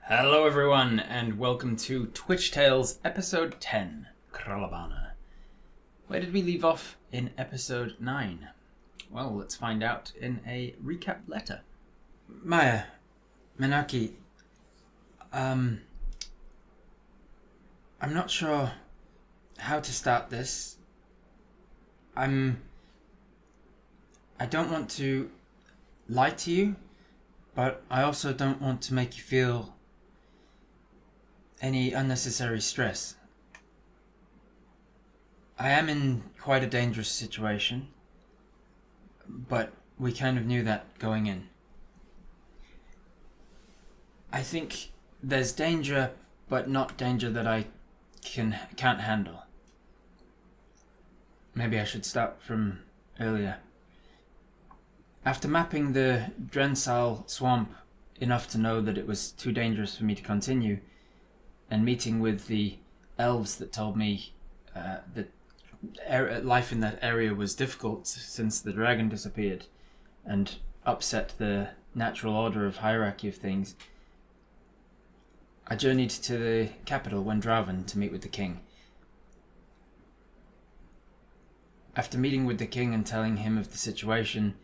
Hello everyone, and welcome to Twitch Tales episode 10, Kralabana. Where did we leave off in episode 9? Well, let's find out in a recap letter. Maya, Menaki, I'm not sure how to start this. I don't want to lie to you, but I also don't want to make you feel any unnecessary stress. I am in quite a dangerous situation, but we kind of knew that going in. I think there's danger, but not danger that I can't handle. Maybe I should start from earlier. After mapping the Drensal swamp enough to know that it was too dangerous for me to continue, and meeting with the elves that told me that life in that area was difficult since the dragon disappeared and upset the natural order of hierarchy of things, I journeyed to the capital, Wendraven, to meet with the king. After meeting with the king and telling him of the situation,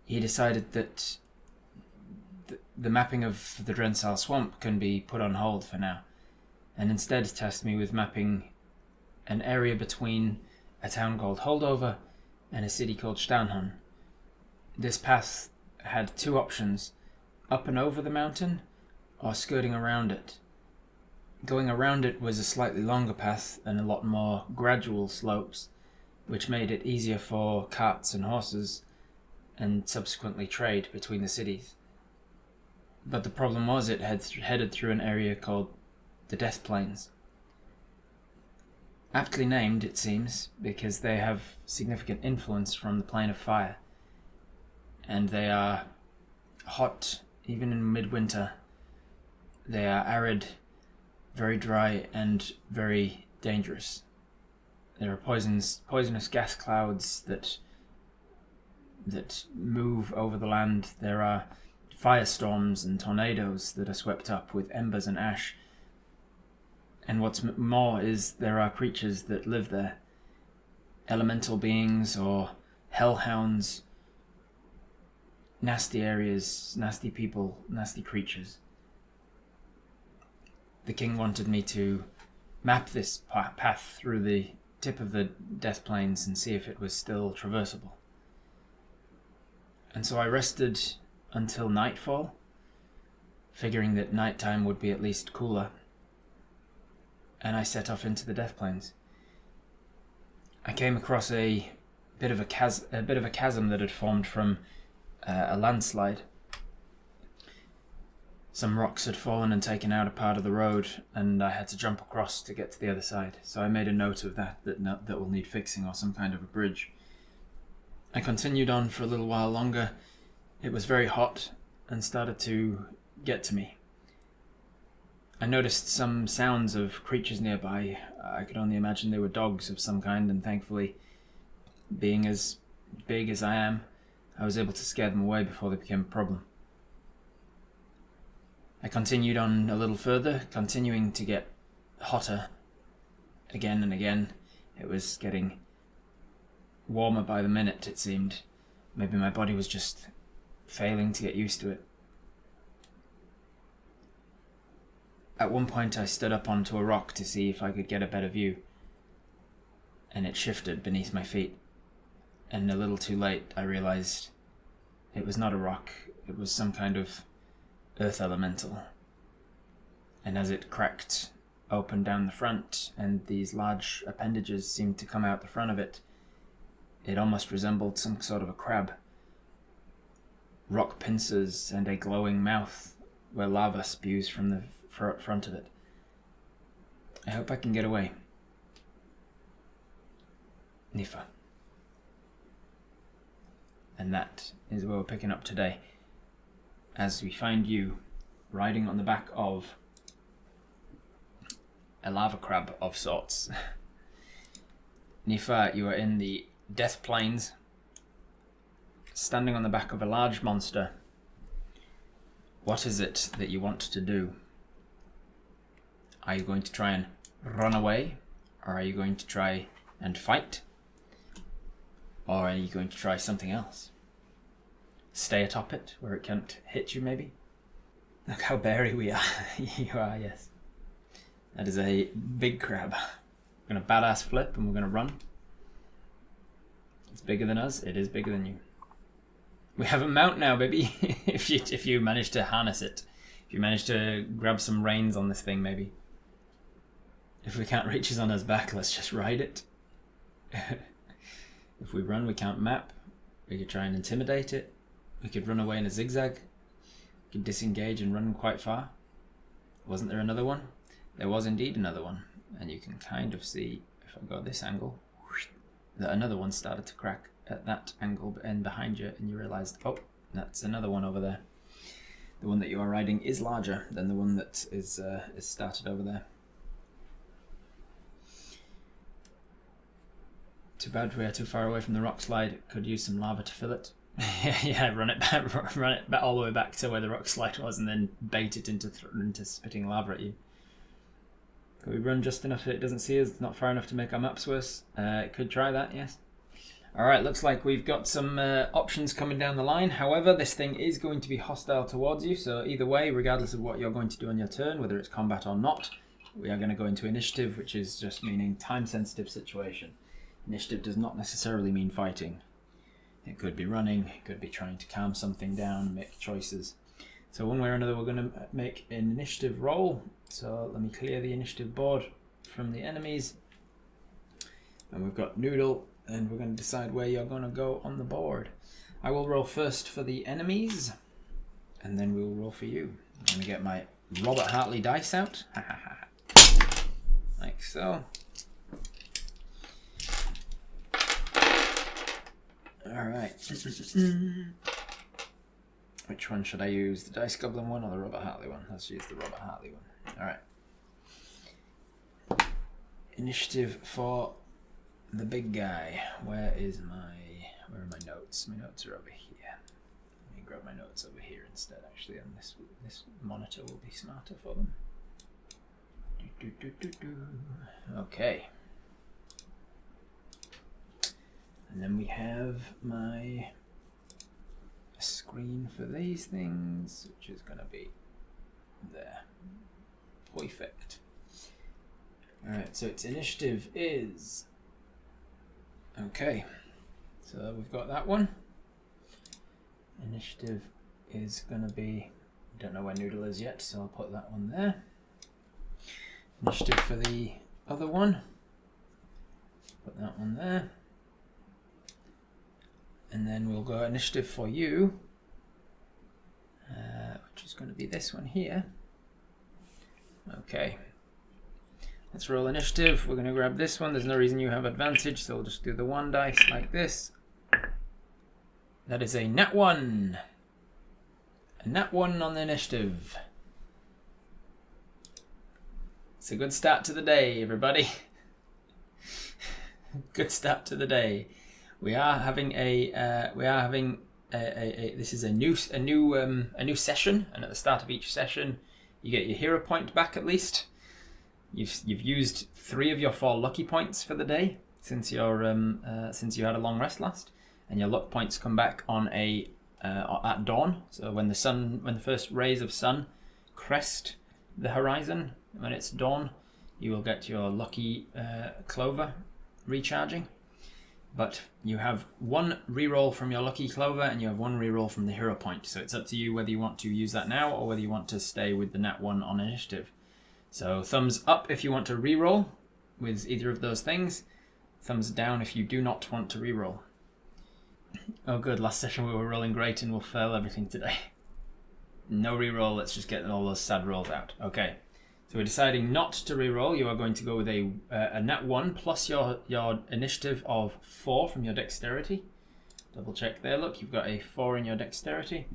he decided that the mapping of the Drensal swamp can be put on hold for now, and instead tasked me with mapping an area between a town called Holdover and a city called Stanhun. This path had two options: up and over the mountain, or skirting around it. Going around it was a slightly longer path and a lot more gradual slopes, which made it easier for carts and horses, and subsequently trade between the cities. But the problem was it had headed through an area called the Death Plains. Aptly named, it seems, because they have significant influence from the Plane of Fire, and they are hot even in midwinter. They are arid, very dry, and very dangerous. There are poisonous gas clouds that move over the land. There are firestorms and tornadoes that are swept up with embers and ash. And what's more is there are creatures that live there. Elemental beings or hellhounds. Nasty areas, nasty people, nasty creatures. The king wanted me to map this path through the tip of the Death Plains and see if it was still traversable. And so I rested until nightfall, figuring that nighttime would be at least cooler, and I set off into the Death Plains. I came across a bit of a chasm that had formed from a landslide. Some rocks had fallen and taken out a part of the road, and I had to jump across to get to the other side. So I made a note of that will need fixing, or some kind of a bridge. I continued on for a little while longer. It was very hot and started to get to me. I noticed some sounds of creatures nearby. I could only imagine they were dogs of some kind, and thankfully, being as big as I am, I was able to scare them away before they became a problem. I continued on a little further, continuing to get hotter again and again. It was getting warmer by the minute, it seemed. Maybe my body was just failing to get used to it. At one point I stood up onto a rock to see if I could get a better view, and it shifted beneath my feet, and a little too late I realized it was not a rock, it was some kind of earth elemental. And as it cracked open down the front and these large appendages seemed to come out the front of it, it almost resembled some sort of a crab. Rock pincers and a glowing mouth where lava spews from the front of it. I hope I can get away. Nifa. And that is where we're picking up today, as we find you riding on the back of a lava crab of sorts. Nifa, you are in the Death Plains, standing on the back of a large monster. What is it that you want to do? Are you going to try and run away? Or are you going to try and fight? Or are you going to try something else? Stay atop it where it can't hit you, maybe? Look how berry we are. You are, yes. That is a big crab. We're going to badass flip and we're going to run. It's bigger than us. It is bigger than you. We have a mount now, baby. if you manage to harness it. If you manage to grab some reins on this thing, maybe. If we can't reach us on his back, let's just ride it. If we run, we can't map. We could try and intimidate it. We could run away in a zigzag. We could disengage and run quite far. Wasn't there another one? There was indeed another one. And you can kind of see, if I go this angle, that another one started to crack at that angle and behind you, and you realised, oh, that's another one over there. The one that you are riding is larger than the one that is started over there. Too bad we are too far away from the rock slide. Could use some lava to fill it. Yeah, run it back all the way back to where the rock slide was, and then bait it into spitting lava at you. Could we run just enough that it doesn't see us? Not far enough to make our maps worse. Could try that, yes. Alright, looks like we've got some options coming down the line. However, this thing is going to be hostile towards you, so either way, regardless of what you're going to do on your turn, whether it's combat or not, we are going to go into initiative, which is just meaning time-sensitive situation. Initiative does not necessarily mean fighting. It could be running, it could be trying to calm something down, make choices. So one way or another, we're going to make an initiative roll. So let me clear the initiative board from the enemies. And we've got Noodle, and we're going to decide where you're going to go on the board. I will roll first for the enemies, and then we will roll for you. I'm going to get my Robert Hartley dice out. Like so. Alright. Which one should I use? The Dice Goblin one or the Robert Hartley one? Let's use the Robert Hartley one. Alright. Initiative for the big guy. Where are my notes? My notes are over here. Let me grab my notes over here instead, actually, and this monitor will be smarter for them. Okay. And then we have my screen for these things, which is going to be there. Perfect. Alright, so its initiative is... Okay, so we've got that one. Initiative is going to be... Don't know where Noodle is yet, so I'll put that one there. Initiative for the other one. Put that one there. And then we'll go initiative for you, which is going to be this one here. Okay. Let's roll initiative. We're going to grab this one. There's no reason you have advantage, so we'll just do the one dice like this. That is a nat 1. A nat 1 on the initiative. It's a good start to the day, everybody. Good start to the day. We are having this is a new session, and at the start of each session, you get your hero point back at least. You've used 3 of your 4 lucky points for the day since you had a long rest last, and your luck points come back on at dawn. So when the first rays of sun crest the horizon, when it's dawn, you will get your lucky clover recharging. But you have 1 reroll from your lucky clover, and you have 1 reroll from the hero point. So it's up to you whether you want to use that now or whether you want to stay with the nat 1 on initiative. So thumbs up if you want to reroll with either of those things. Thumbs down if you do not want to reroll. Oh good, last session we were rolling great and we'll fail everything today. No reroll, let's just get all those sad rolls out. Okay. So we're deciding not to reroll. You are going to go with a nat 1 plus your initiative of 4 from your dexterity. Double check there, look, you've got a 4 in your dexterity.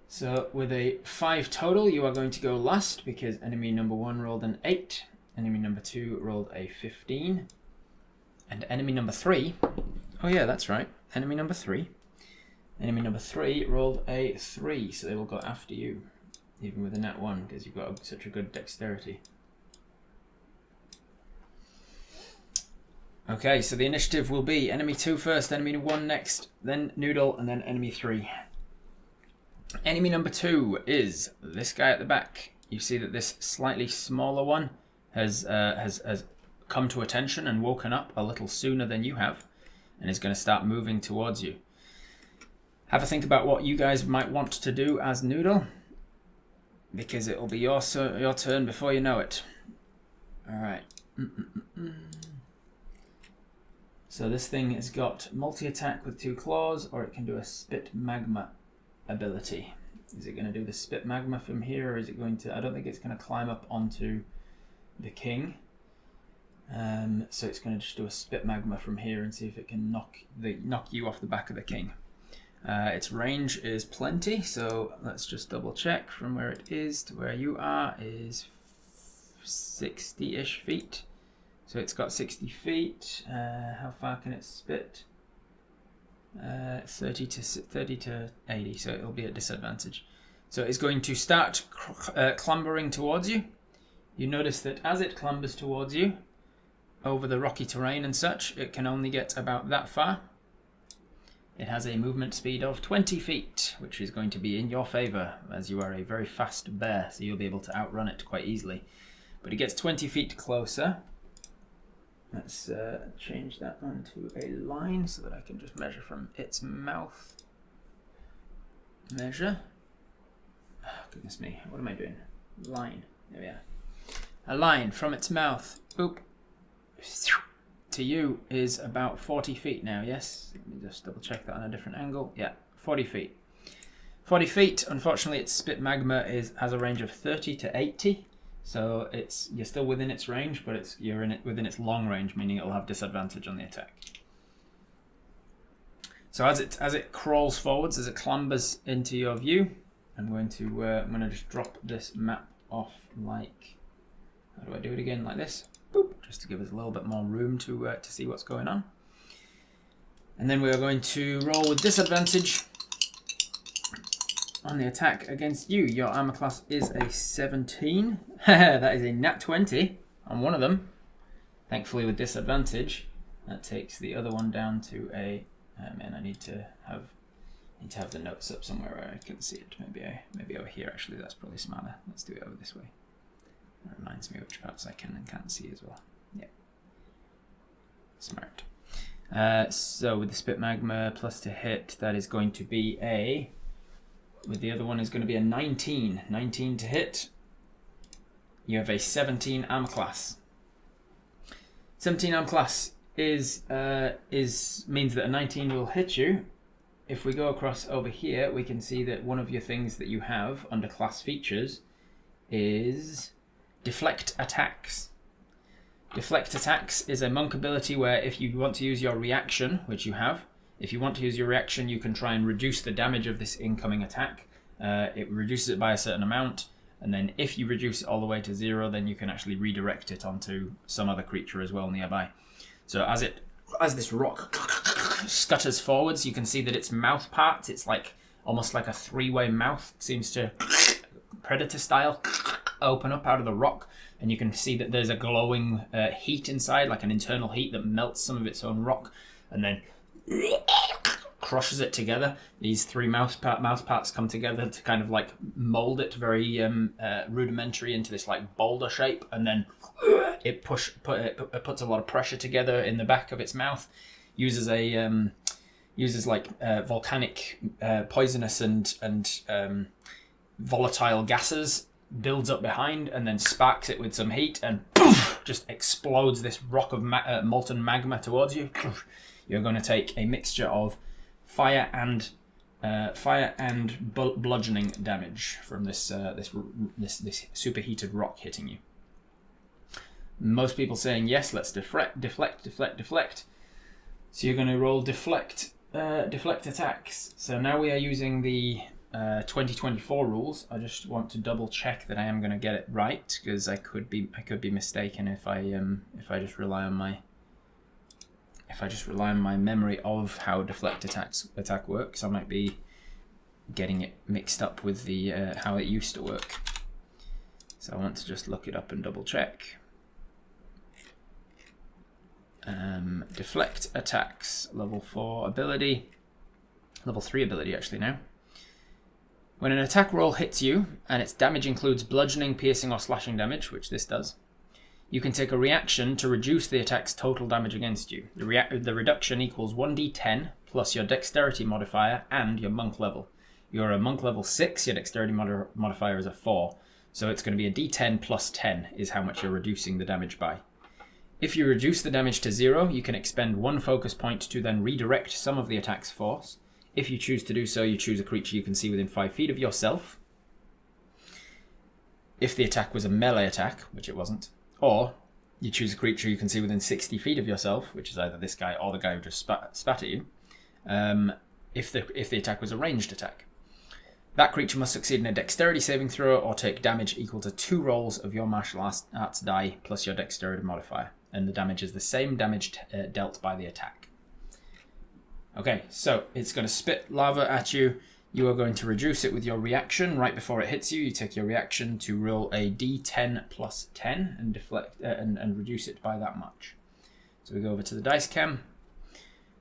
So with a 5 total, you are going to go last because enemy number 1 rolled an 8, enemy number 2 rolled a 15, and enemy number 3, oh yeah, that's right, enemy number 3 rolled a 3, so they will go after you. even with a nat 1, because you've got such a good dexterity. Okay, so the initiative will be enemy 2 first, enemy 1 next, then Noodle, and then enemy 3. Enemy number 2 is this guy at the back. You see that this slightly smaller one has come to attention and woken up a little sooner than you have, and is going to start moving towards you. Have a think about what you guys might want to do as Noodle, because it will be your turn before you know it. All right. So this thing has got multi-attack with 2 claws, or it can do a spit magma ability. Is it going to do the spit magma from here, or is it going to... I don't think it's going to climb up onto the king. So it's going to just do a spit magma from here and see if it can knock you off the back of the king. Its range is plenty, so let's just double check. From where it is to where you are is 60-ish feet. So it's got 60 feet. How far can it spit? 30 to 80, so it'll be at disadvantage. So it's going to start clambering towards you. You notice that as it clambers towards you, over the rocky terrain and such, it can only get about that far. It has a movement speed of 20 feet, which is going to be in your favour, as you are a very fast bear, so you'll be able to outrun it quite easily. But it gets 20 feet closer. Let's change that onto a line so that I can just measure from its mouth. Measure. Oh, goodness me, what am I doing? Line. There we are. A line from its mouth. Boop. To you is about 40 feet now, yes? Let me just double check that on a different angle. Yeah, 40 feet. 40 feet, unfortunately its spit magma has a range of 30 to 80. So you're still within its range, but you're within its long range, meaning it'll have disadvantage on the attack. So as it crawls forwards, as it clambers into your view, I'm going to just drop this map off like, how do I do it again? Like this, boop, just to give us a little bit more room to see what's going on. And then we are going to roll with disadvantage on the attack against you. Your armor class is a 17. That is a nat 20 on one of them. Thankfully with disadvantage. That takes the other one down to a... man, I need to have the notes up somewhere where I can see it. Maybe over here actually, that's probably smarter. Let's do it over this way. That reminds me which parts I can and can't see as well. Yeah. Smart. So with the spit magma plus to hit, that is going to be a... With the other one is going to be a 19. 19 to hit. You have a 17 armor class. 17 armor class means that a 19 will hit you. If we go across over here, we can see that one of your things that you have under class features is Deflect Attacks. Deflect Attacks is a monk ability where if you want to use your reaction, which you have, if you want to use your reaction, you can try and reduce the damage of this incoming attack. It reduces it by a certain amount, and then if you reduce it all the way to 0, then you can actually redirect it onto some other creature as well nearby. So as this rock scutters forwards, you can see that its mouth parts, it's like almost like a 3-way mouth, seems to predator style open up out of the rock, and you can see that there's a glowing heat inside, like an internal heat that melts some of its own rock, and then crushes it together. These 3 mouth parts come together to kind of like mold it very rudimentary into this like boulder shape, and then it puts a lot of pressure together in the back of its mouth. Uses volcanic poisonous and volatile gases, builds up behind, and then sparks it with some heat, and poof, just explodes this rock of molten magma towards you. You're going to take a mixture of fire and bludgeoning damage from this superheated rock hitting you. Most people saying yes. Let's deflect. So you're going to roll deflect attacks. So now we are using the 2024 rules. I just want to double check that I am going to get it right, because I could be mistaken if I just rely on my memory of how deflect attack works. I might be getting it mixed up with the how it used to work. So I want to just look it up and double check. Deflect attacks, level 4 ability, level 3 ability actually now. When an attack roll hits you, and its damage includes bludgeoning, piercing or slashing damage, which this does, you can take a reaction to reduce the attack's total damage against you. The reduction equals 1d10 plus your dexterity modifier and your monk level. You're a monk level 6, your dexterity modifier is a 4. So it's going to be a d10 plus 10 is how much you're reducing the damage by. If you reduce the damage to 0, you can expend 1 focus point to then redirect some of the attack's force. If you choose to do so, you choose a creature you can see within 5 feet of yourself. If the attack was a melee attack, which it wasn't, or you choose a creature you can see within 60 feet of yourself, which is either this guy or the guy who just spat at you, if the attack was a ranged attack. That creature must succeed in a dexterity saving throw or take damage equal to 2 rolls of your martial arts die plus your dexterity modifier, and the damage is the same damage dealt by the attack. Okay, so it's going to spit lava at you. You are going to reduce it with your reaction right before it hits you. You take your reaction to roll a d10 plus 10 and deflect and reduce it by that much. So we go over to the dice cam.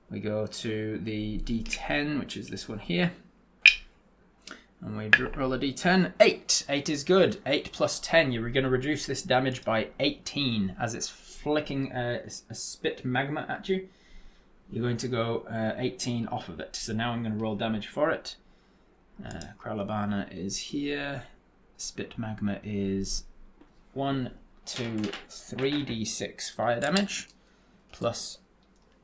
We go to the d10, which is this one here. And we roll a d10. 8. 8 is good. 8 plus 10. You're going to reduce this damage by 18 as it's flicking a spit magma at you. You're going to go 18 off of it. So now I'm going to roll damage for it. Kralabana is here. Spit magma is 1, 2, 3d6 fire damage plus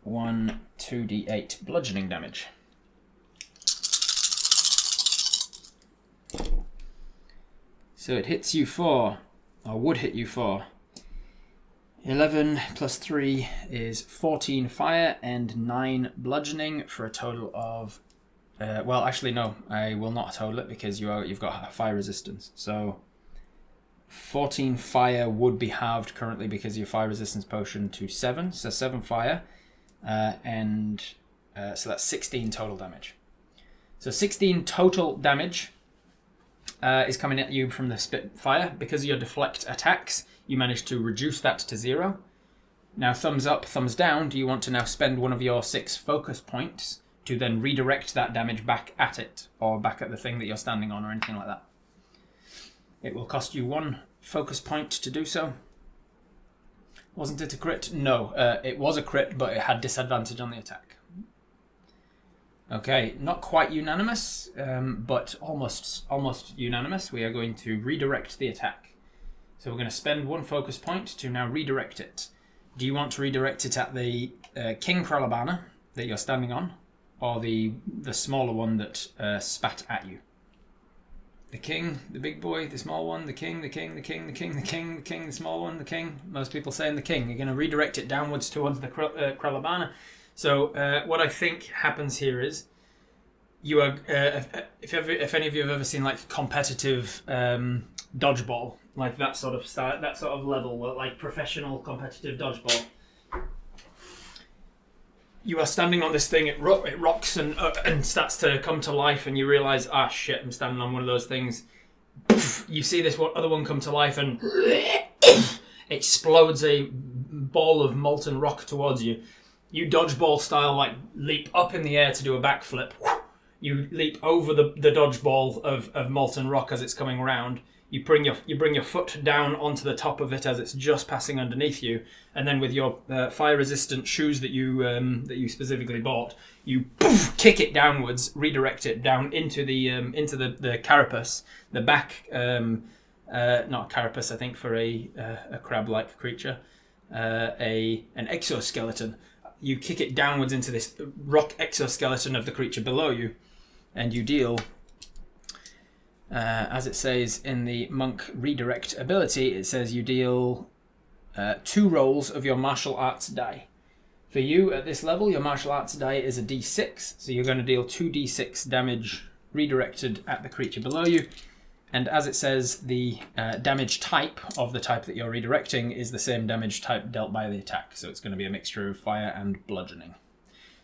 1, 2d8 bludgeoning damage. So it hits you for, or would hit you for, 11 plus 3 is 14 fire and 9 bludgeoning for a total of, well actually no, I will not total it because you've got fire resistance. So 14 fire would be halved currently because of your fire resistance potion to 7, so 7 fire, and so that's 16 total damage. So 16 total damage is coming at you from the Spitfire. Because of your deflect attacks, you manage to reduce that to 0. Now, thumbs up, thumbs down. Do you want to now spend one of your 6 focus points to then redirect that damage back at it, or back at the thing that you're standing on, or anything like that? It will cost you 1 focus point to do so. Wasn't it a crit? No, it was a crit, but it had disadvantage on the attack. Okay, not quite unanimous, but almost unanimous. We are going to redirect the attack. So we're going to spend 1 focus point to now redirect it. Do you want to redirect it at the King Kralabana that you're standing on, or the smaller one that spat at you? The king, the big boy, the small one, the king, the king, the king, the king, the king, the king, the small one, the king. Most people saying the king. You're going to redirect it downwards towards the Kralabana. So what I think happens here is you are, if any of you have ever seen like competitive dodgeball, like that sort of style, that sort of level, like professional competitive dodgeball. You are standing on this thing, it rocks and starts to come to life, and you realise, ah shit, I'm standing on one of those things. You see this other one come to life and explodes a ball of molten rock towards you. You dodgeball style, like leap up in the air to do a backflip. You leap over the dodgeball of molten rock as it's coming around. You bring your foot down onto the top of it as it's just passing underneath you, and then with your fire-resistant shoes that you specifically bought, you kick it downwards, redirect it down into the carapace, the back, not carapace, I think, for a crab-like creature, an exoskeleton. You kick it downwards into this rock exoskeleton of the creature below you, and you deal. As it says in the monk redirect ability, it says you deal 2 rolls of your martial arts die. For you at this level, your martial arts die is a d6, so you're going to deal 2d6 damage redirected at the creature below you. And as it says, the damage type of the type that you're redirecting is the same damage type dealt by the attack, so it's going to be a mixture of fire and bludgeoning.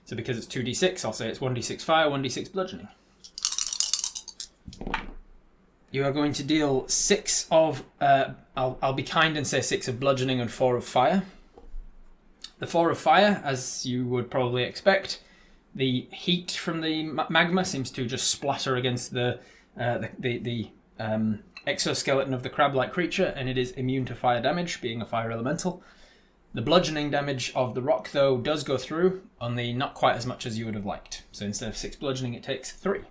So because it's 2d6, I'll say it's 1d6 fire, 1d6 bludgeoning. You are going to deal 6 of... I'll be kind and say 6 of bludgeoning and 4 of fire. The 4 of fire, as you would probably expect, the heat from the magma seems to just splatter against the exoskeleton of the crab-like creature, and it is immune to fire damage, being a fire elemental. The bludgeoning damage of the rock, though, does go through, only not quite as much as you would have liked. So instead of 6 bludgeoning, it takes 3.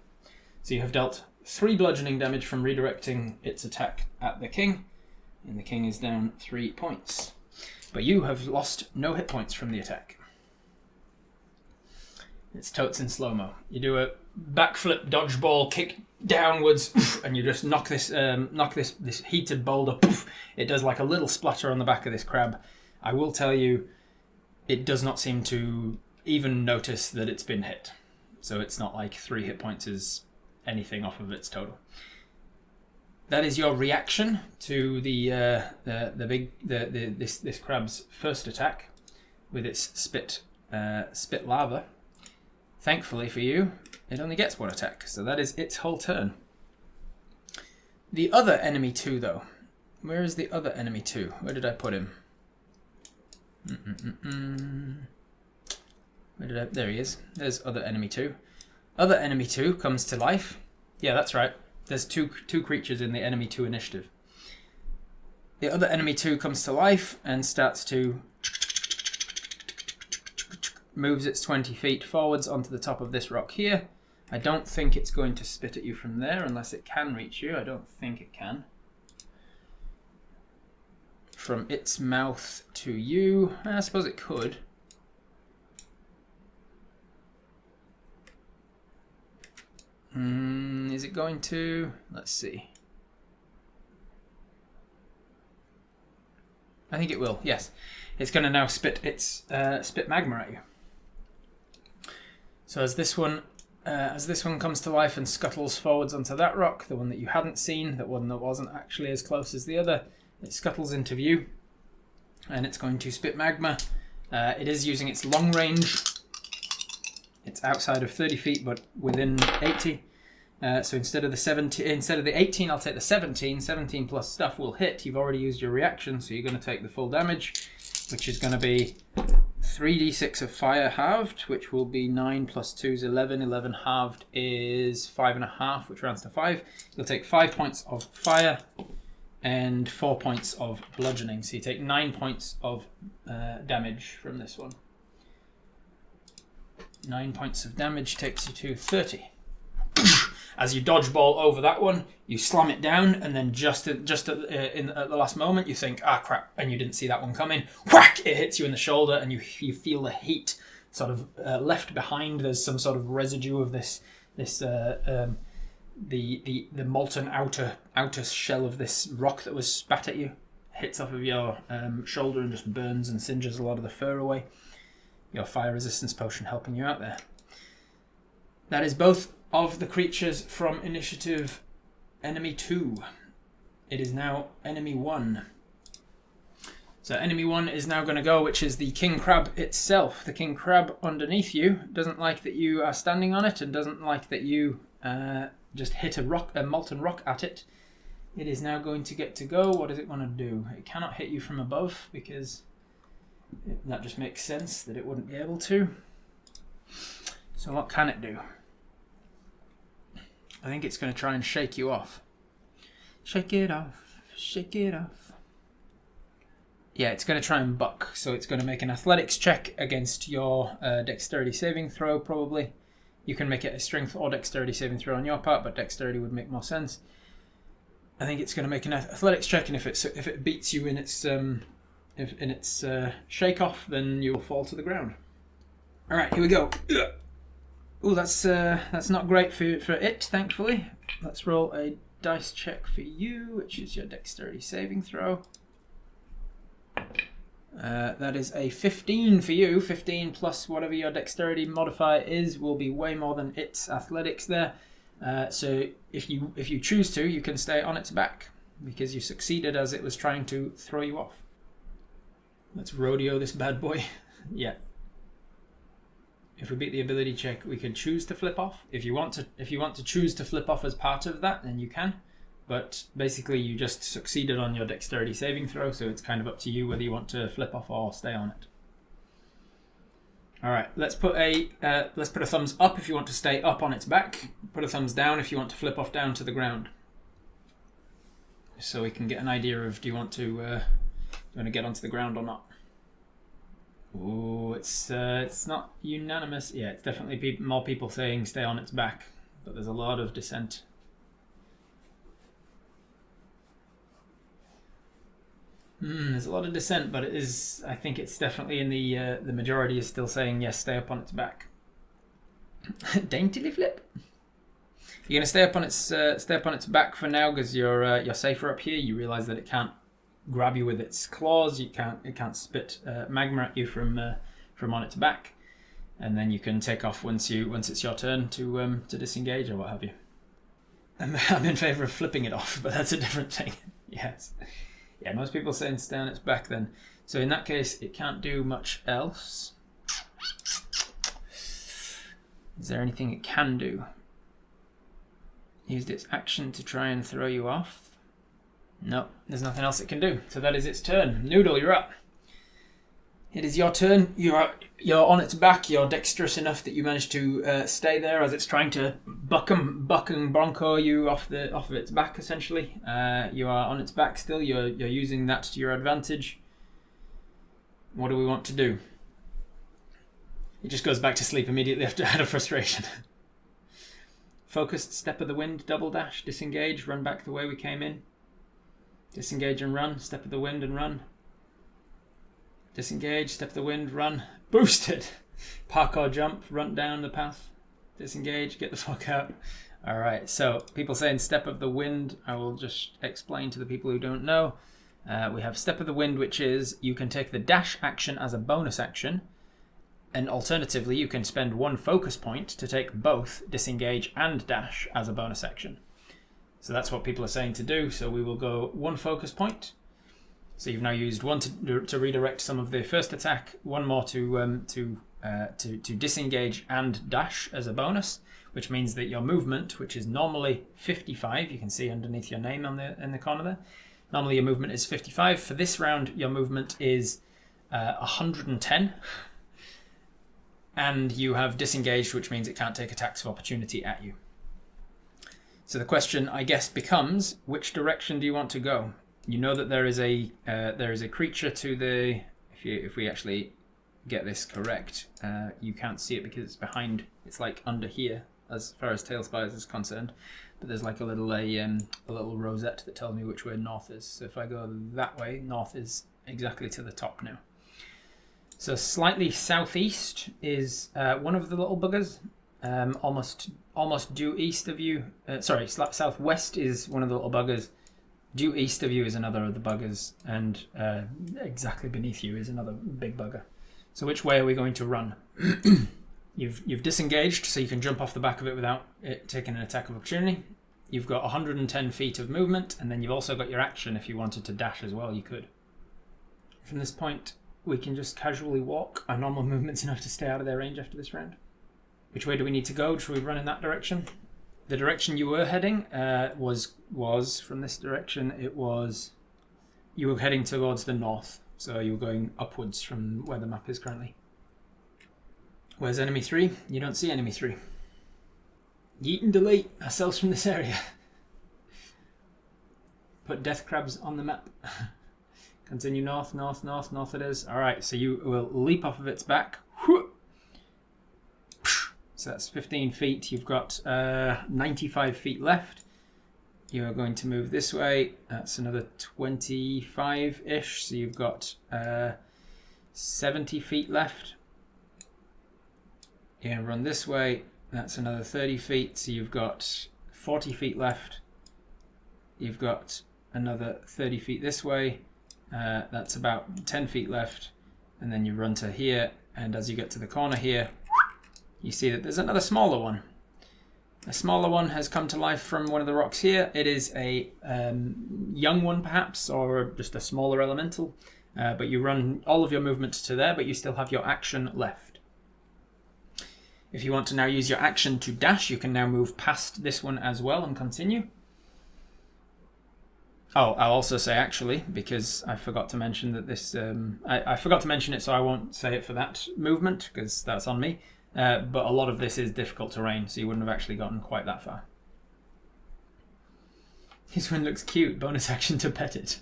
So you have dealt 3 bludgeoning damage from redirecting its attack at the king, and the king is down 3 points. But you have lost no hit points from the attack. It's totes in slow-mo. You do a backflip dodgeball kick downwards, and you just knock this heated boulder. It does like a little splatter on the back of this crab. I will tell you, it does not seem to even notice that it's been hit. So it's not like 3 hit points is anything off of its total. That is your reaction to this crab's first attack with its spit lava. Thankfully for you, it only gets 1 attack, so that is its whole turn. The other enemy 2, though. Where is the other enemy 2? Where did I put him? There he is. There's other enemy 2. Other enemy 2 comes to life. Yeah, that's right. There's two creatures in the enemy 2 initiative. The other enemy 2 comes to life and starts to moves its 20 feet forwards onto the top of this rock here. I don't think it's going to spit at you from there unless it can reach you. I don't think it can. From its mouth to you, I suppose it could. Is it going to? Let's see. I think it will. Yes, it's going to now spit its spit magma at you. So as this one comes to life and scuttles forwards onto that rock, the one that you hadn't seen, that one that wasn't actually as close as the other, it scuttles into view, and it's going to spit magma. It is using its long range. It's outside of 30 feet, but within 80. So instead of the 18, I'll take the 17. 17 plus stuff will hit. You've already used your reaction, so you're going to take the full damage, which is going to be 3d6 of fire halved, which will be 9 plus 2 is 11. 11 halved is 5.5, which rounds to 5. You'll take 5 points of fire and 4 points of bludgeoning. So you take 9 points of damage from this one. 9 points of damage takes you to 30. As you dodgeball over that one, you slam it down, and then just at the last moment, you think, ah, crap, and you didn't see that one coming. Whack! It hits you in the shoulder, and you feel the heat sort of left behind. There's some sort of residue of the molten outer shell of this rock that was spat at you. Hits off of your shoulder and just burns and singes a lot of the fur away. Your fire resistance potion helping you out there. That is both of the creatures from initiative enemy 2. It is now enemy 1. So enemy 1 is now going to go, which is the king crab itself. The king crab underneath you doesn't like that you are standing on it and doesn't like that you just hit a molten rock at it. It is now going to get to go. What is it going to do? It cannot hit you from above because that just makes sense that it wouldn't be able to. So what can it do? I think it's going to try and shake you off. Shake it off. Shake it off. Yeah, it's going to try and buck. So it's going to make an athletics check against your dexterity saving throw, probably. You can make it a strength or dexterity saving throw on your part, but dexterity would make more sense. I think it's going to make an athletics check, and if it beats you in its shake off, then you will fall to the ground. All right, here we go. Oh, that's not great for it, thankfully. Let's roll a dice check for you, which is your dexterity saving throw. That is a 15 for you. 15 plus whatever your dexterity modifier is will be way more than its athletics there. So if you choose to, you can stay on its back because you succeeded as it was trying to throw you off. Let's rodeo this bad boy. Yeah. if we beat the ability check, we could choose to flip off. If you want to choose to flip off as part of that, then you can. But basically, you just succeeded on your dexterity saving throw, so it's kind of up to you whether you want to flip off or stay on it. All right, let's put a thumbs up if you want to stay up on its back. Put a thumbs down if you want to flip off down to the ground. So we can get an idea of do you want to get onto the ground or not. Ooh, it's not unanimous. Yeah, it's definitely more people saying stay on its back, but there's a lot of dissent. There's a lot of dissent, but it is. I think it's definitely in the majority is still saying yes, stay up on its back. Daintily flip. You're gonna stay up on its back for now because you're safer up here. You realise that it can't grab you with its claws. It can't spit magma at you from on its back, and then you can take off once it's your turn to disengage or what have you. I'm in favour of flipping it off, but that's a different thing. Yes. Yeah, most people saying stay on its back then. So in that case, it can't do much else. Is there anything it can do? Used its action to try and throw you off? No, there's nothing else it can do. So that is its turn. Noodle, you're up. It is your turn. You're on its back. You're dexterous enough that you manage to stay there as it's trying to buck and bronco you off of its back. Essentially, you are on its back still. You're using that to your advantage. What do we want to do? It just goes back to sleep immediately out of frustration. Focused, step of the wind, double dash, disengage, run back the way we came in. Disengage and run, step of the wind and run. Disengage, step of the wind, run. Boosted! Parkour jump, run down the path. Disengage, get the fuck out. Alright, so people saying step of the wind, I will just explain to the people who don't know. We have step of the wind, which is you can take the dash action as a bonus action, and alternatively you can spend one focus point to take both disengage and dash as a bonus action. So that's what people are saying to do, so we will go one focus point. So you've now used one to redirect some of the first attack, one more to disengage and dash as a bonus, which means that your movement, which is normally 55, you can see underneath your name in the corner there. Normally your movement is 55. For this round, your movement is 110, and you have disengaged, which means it can't take attacks of opportunity at you. So the question, I guess, becomes which direction do you want to go? You know that there is a creature to the. If we actually get this correct, you can't see it because it's behind. It's like under here, as far as Tail Spires is concerned. But there's like a little rosette that tells me which way north is. So if I go that way, north is exactly to the top now. So slightly southeast is one of the little buggers. Almost due east of you. Southwest is one of the little buggers. Due east of you is another of the buggers, and exactly beneath you is another big bugger. So which way are we going to run? You've disengaged, so you can jump off the back of it without it taking an attack of opportunity. You've got 110 feet of movement, and then you've also got your action. If you wanted to dash as well, you could. From this point, we can just casually walk. Our normal movement's enough to stay out of their range after this round. Which way do we need to go? Should we run in that direction? The direction you were heading was from this direction. You were heading towards the north, so you were going upwards from where the map is currently. Where's enemy 3? You don't see enemy 3. Yeet and delete ourselves from this area. Put death crabs on the map. Continue north, north, north, north it is. Alright, so you will leap off of its back. So that's 15 feet. You've got 95 feet left. You are going to move this way. That's another 25-ish. So you've got 70 feet left. You're going to run this way. That's another 30 feet. So you've got 40 feet left. You've got another 30 feet this way. That's about 10 feet left. And then you run to here. And as you get to the corner here, you see that there's another smaller one. A smaller one has come to life from one of the rocks here. It is a young one perhaps, or just a smaller elemental. But you run all of your movement to there, but you still have your action left. If you want to now use your action to dash, you can now move past this one as well and continue. Oh, I'll also say actually, because I forgot to mention that this... I forgot to mention it, so I won't say it for that movement, because that's on me. But a lot of this is difficult terrain, so you wouldn't have actually gotten quite that far. This one looks cute. Bonus action to pet it.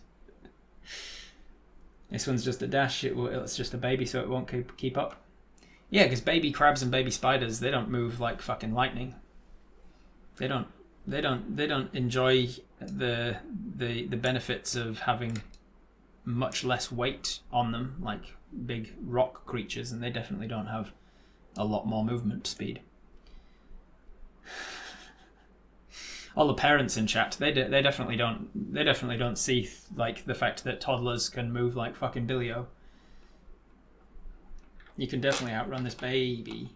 This one's just a dash. It's just a baby, so it won't keep up. Yeah, because baby crabs and baby spiders, they don't move like fucking lightning. They don't enjoy the benefits of having much less weight on them, like big rock creatures, and they definitely don't have a lot more movement speed. All the parents in chat, they definitely don't see like the fact that toddlers can move like fucking Billy-O. You can definitely outrun this baby.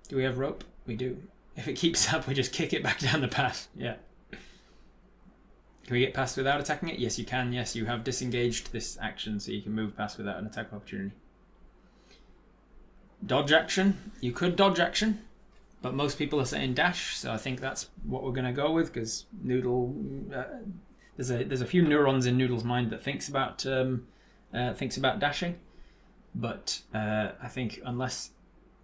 Do we have rope? We do. If it keeps up, we just kick it back down the path. Yeah. Can we get past without attacking it? Yes, you can. Yes, you have disengaged this action, so you can move past without an attack opportunity. Dodge action. You could dodge action, but most people are saying dash, so I think that's what we're going to go with, because Noodle... there's a few neurons in Noodle's mind that thinks about dashing. But I think unless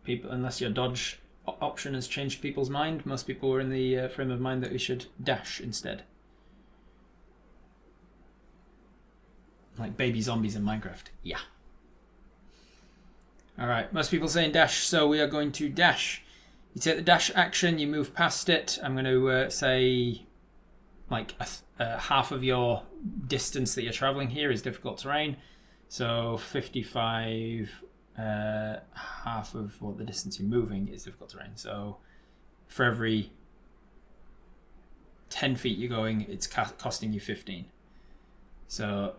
your dodge option has changed people's mind, most people were in the frame of mind that we should dash instead. Like baby zombies in Minecraft. Yeah. Alright, most people saying dash, so we are going to dash. You take the dash action, you move past it. I'm going to say like half of your distance that you're traveling here is difficult terrain. So 55, half of what the distance you're moving is difficult terrain. So for every 10 feet you're going, it's costing you 15. So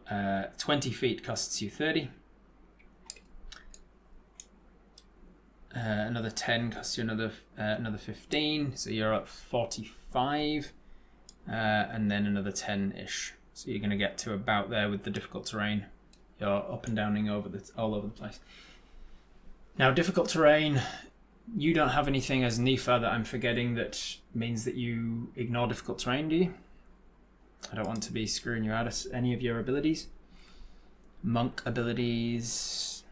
20 feet costs you 30. Another 10 costs you another 15. So you're at 45. And then another 10-ish. So you're going to get to about there with the difficult terrain. You're up and downing all over the place. Now, difficult terrain, you don't have anything as Nifa that I'm forgetting that means that you ignore difficult terrain, do you? I don't want to be screwing you out of any of your abilities. Monk abilities,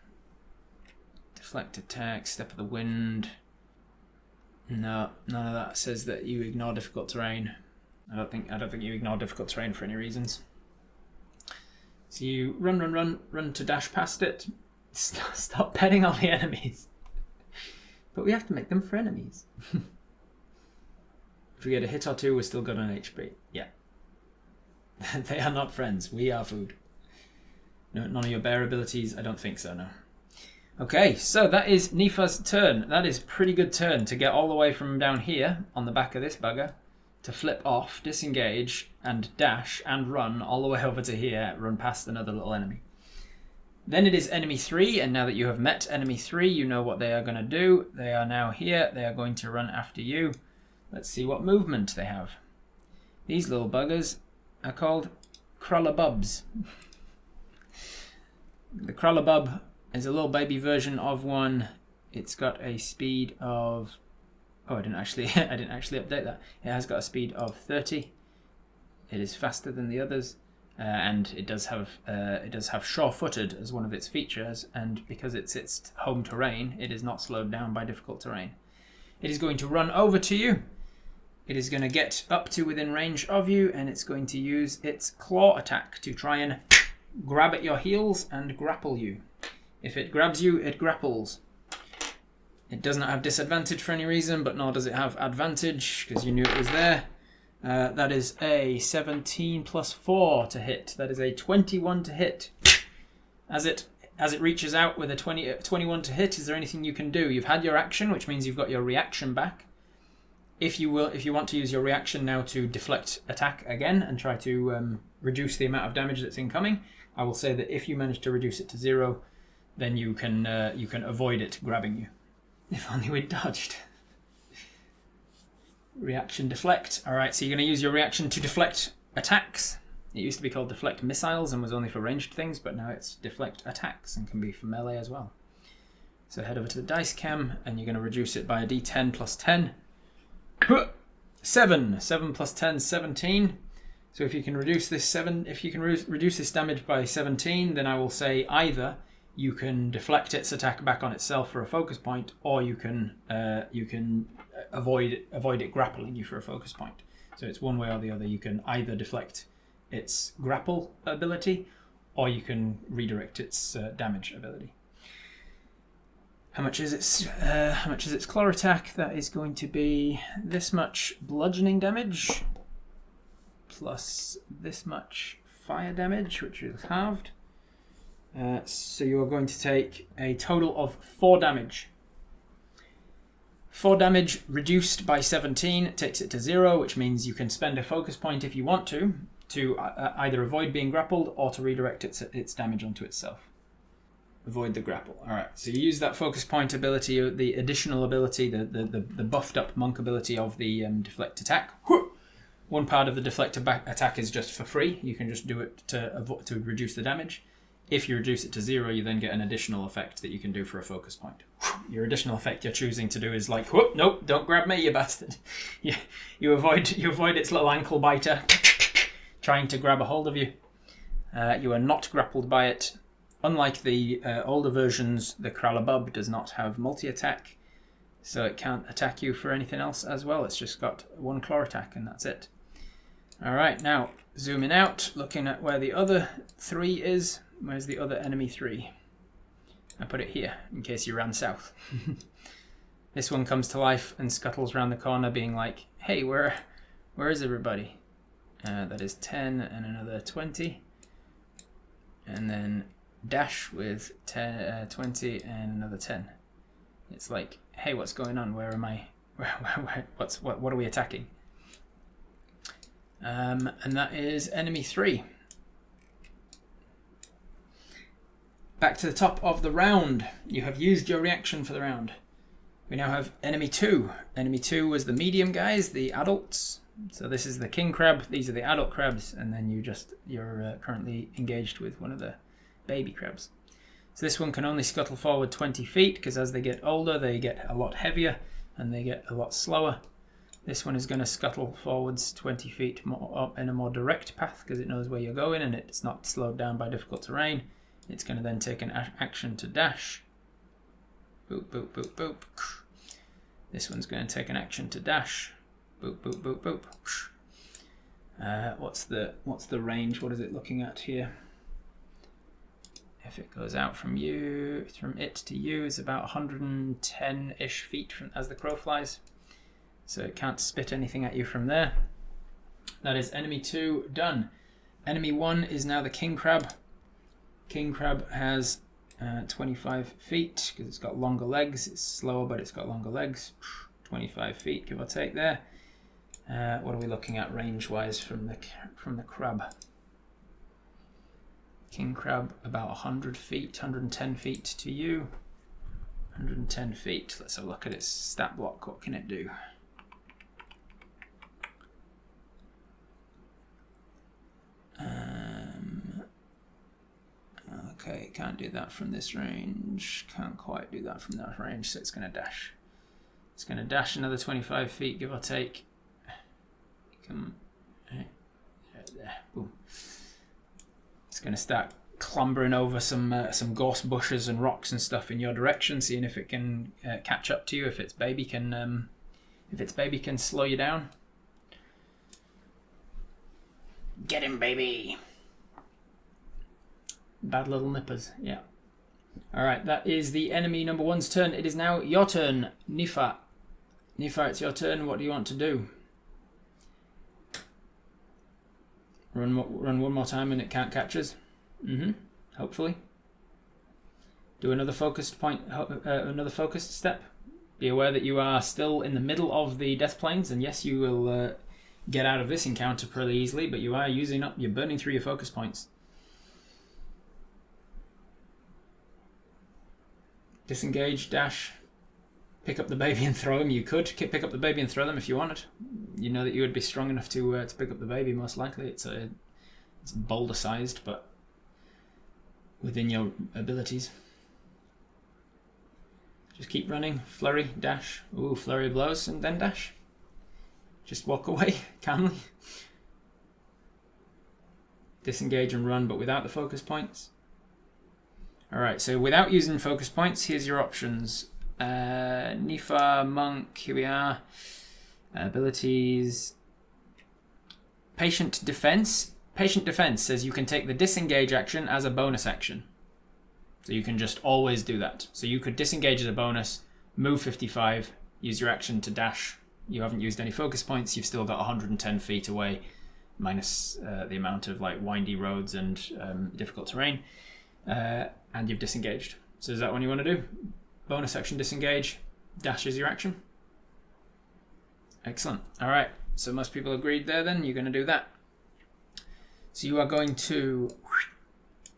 deflect attack, step of the wind. No, none of that says that you ignore difficult terrain. I don't think you ignore difficult terrain for any reasons. So you run to dash past it. Stop petting all the enemies. But we have to make them frenemies. If we get a hit or two, we're still good on HP. Yeah. They are not friends. We are food. No, none of your bear abilities? I don't think so, no. Okay, so that is Nifa's turn. That is a pretty good turn to get all the way from down here on the back of this bugger to flip off, disengage, and dash, and run all the way over to here, run past another little enemy. Then it is enemy 3, and now that you have met enemy 3, you know what they are going to do. They are now here. They are going to run after you. Let's see what movement they have. These little buggers are called Kralabubs. The Kralabub is a little baby version of one. It's got a speed of... Oh, I didn't actually update that. It has got a speed of 30. It is faster than the others, and it does have sure-footed as one of its features. And because it's its home terrain, it is not slowed down by difficult terrain. It is going to run over to you. It is going to get up to within range of you, and it's going to use its claw attack to try and grab at your heels and grapple you. If it grabs you, it grapples. It does not have disadvantage for any reason, but nor does it have advantage, because you knew it was there. That is a 17 plus 4 to hit. That is a 21 to hit. As it reaches out with a 21 to hit, is there anything you can do? You've had your action, which means you've got your reaction back. If you want to use your reaction now to deflect attack again and try to reduce the amount of damage that's incoming, I will say that if you manage to reduce it to 0, then you can avoid it grabbing you. If only we'd dodged. Reaction deflect. Alright, so you're going to use your reaction to deflect attacks. It used to be called deflect missiles and was only for ranged things, but now it's deflect attacks and can be for melee as well. So head over to the dice cam, and you're going to reduce it by a d10 plus 10. 7. 7 plus 10, 17. So if you can reduce this reduce this damage by 17, then I will say either you can deflect its attack back on itself for a focus point, or you can avoid it grappling you for a focus point. So it's one way or the other. You can either deflect its grapple ability, or you can redirect its damage ability. How much is its claw attack? That is going to be this much bludgeoning damage plus this much fire damage, which is halved. So you are going to take a total of 4 damage. 4 damage reduced by 17 takes it to 0, which means you can spend a focus point if you want to either avoid being grappled or to redirect its damage onto itself. Avoid the grapple. Alright, so you use that focus point ability, the additional ability, the buffed up monk ability of the deflect attack. One part of the deflect attack is just for free. You can just do it to reduce the damage. If you reduce it to 0, you then get an additional effect that you can do for a focus point. Your additional effect you're choosing to do is like, whoop, nope, don't grab me, you bastard. You avoid its little ankle biter trying to grab a hold of you. You are not grappled by it. Unlike the older versions, the Kralabana does not have multi-attack, so it can't attack you for anything else as well. It's just got 1 claw attack, and that's it. Alright, now zooming out, looking at where the other 3 is. Where's the other enemy 3? I put it here, in case you ran south. This one comes to life and scuttles around the corner being like, hey, where is everybody? That is 10 and another 20. And then dash with 20 and another 10. It's like, hey, what's going on? Where am I? What are we attacking? And that is enemy 3. Back to the top of the round. You have used your reaction for the round. We now have enemy 2. Enemy 2 was the medium guys, the adults. So this is the king crab. These are the adult crabs, and then you're currently engaged with one of the baby crabs. So this one can only scuttle forward 20 feet because as they get older, they get a lot heavier and they get a lot slower. This one is going to scuttle forwards 20 feet more up in a more direct path because it knows where you're going and it's not slowed down by difficult terrain. It's going to then take an action to dash. Boop, boop, boop, boop. This one's going to take an action to dash. Boop, boop, boop, boop. What's the range? What is it looking at here? If it goes out from it to you, it's about 110-ish feet as the crow flies. So it can't spit anything at you from there. That is enemy 2 done. Enemy 1 is now the king crab. King crab has 25 feet because it's got longer legs. It's slower, but it's got longer legs. 25 feet, give or take there. What are we looking at range-wise from the crab? King crab about 100 feet, 110 feet to you. 110 feet. Let's have a look at its stat block. What can it do? Okay, can't do that from this range. Can't quite do that from that range, so it's going to dash. It's going to dash another 25 feet, give or take. Come there. Boom. It's going to start clambering over some gorse bushes and rocks and stuff in your direction, seeing if it can catch up to you. If its baby can slow you down. Get him, baby. Bad little nippers, yeah. Alright, that is the enemy number 1's turn. It is now your turn, Nifa. Nifa, it's your turn. What do you want to do? Run one more time and it can't catch us. Hopefully. Do another focused point, another focused step. Be aware that you are still in the middle of the death plains, and yes, you will get out of this encounter pretty easily, but you're burning through your focus points. Disengage, dash, pick up the baby and throw him. You could pick up the baby and throw them if you wanted. You know that you would be strong enough to pick up the baby, most likely. It's boulder sized, but within your abilities. Just keep running. Flurry, dash. Ooh, flurry of blows and then dash. Just walk away calmly. Disengage and run, but without the focus points. Alright, so without using focus points, here's your options. Nifa, Monk, here we are. Abilities. Patient Defense. Patient Defense says you can take the disengage action as a bonus action. So you can just always do that. So you could disengage as a bonus, move 55, use your action to dash. You haven't used any focus points, you've still got 110 feet away, minus the amount of like windy roads and difficult terrain. And you've disengaged. So is that what you want to do? Bonus action disengage, dash is your action. Excellent. All right. So most people agreed there then. You're going to do that. So you are going to,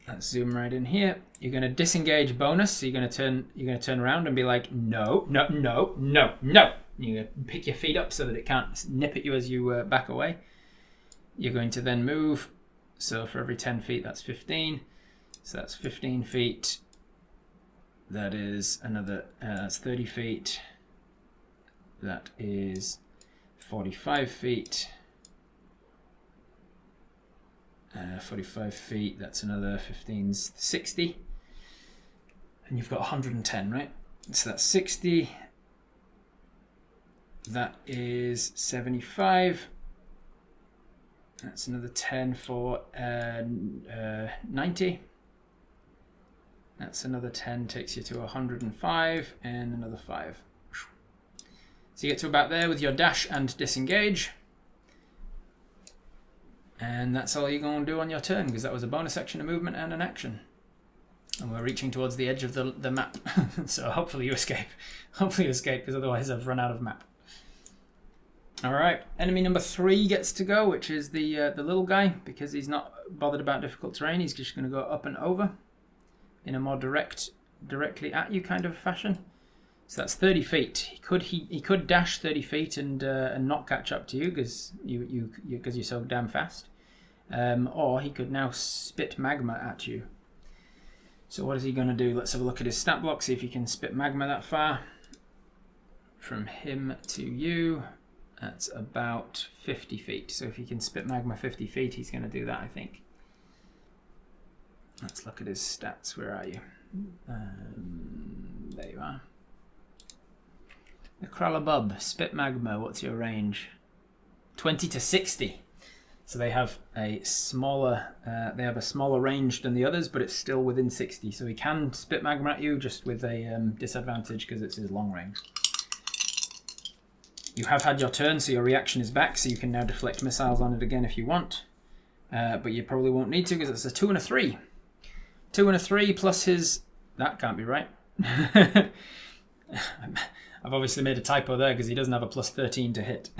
let's zoom right in here. You're going to disengage bonus. So you're going to turn around and be like, no, no, no, no, no. You're going to pick your feet up so that it can't nip at you as you back away. You're going to then move. So for every 10 feet, that's 15. So that's 15 feet. That is another, that's 30 feet. That is 45 feet. 45 feet, that's another 15, 60. And you've got 110, right? So that's 60. That is 75. That's another 10 for 90. That's another 10, takes you to 105, and another 5. So you get to about there with your dash and disengage. And that's all you're going to do on your turn, because that was a bonus action, a movement, and an action. And we're reaching towards the edge of the map. So hopefully you escape. Hopefully you escape, because otherwise I've run out of map. Alright, enemy number 3 gets to go, which is the little guy, because he's not bothered about difficult terrain. He's just going to go up and over in a more directly at you kind of fashion. So that's 30 feet. He could dash 30 feet and not catch up to you because you're so damn fast. Or he could now spit magma at you. So what is he going to do? Let's have a look at his stat block, see if he can spit magma that far. From him to you, that's about 50 feet. So if he can spit magma 50 feet, he's going to do that, I think. Let's look at his stats. Where are you? There you are. The Kralabana, spit magma, what's your range? 20 to 60. So they have a smaller range than the others, but it's still within 60. So he can spit magma at you, just with a disadvantage because it's his long range. You have had your turn, so your reaction is back, so you can now deflect missiles on it again if you want. But you probably won't need to because it's a 2 and a 3. 2 and a 3 plus his... That can't be right. I've obviously made a typo there because he doesn't have a plus 13 to hit.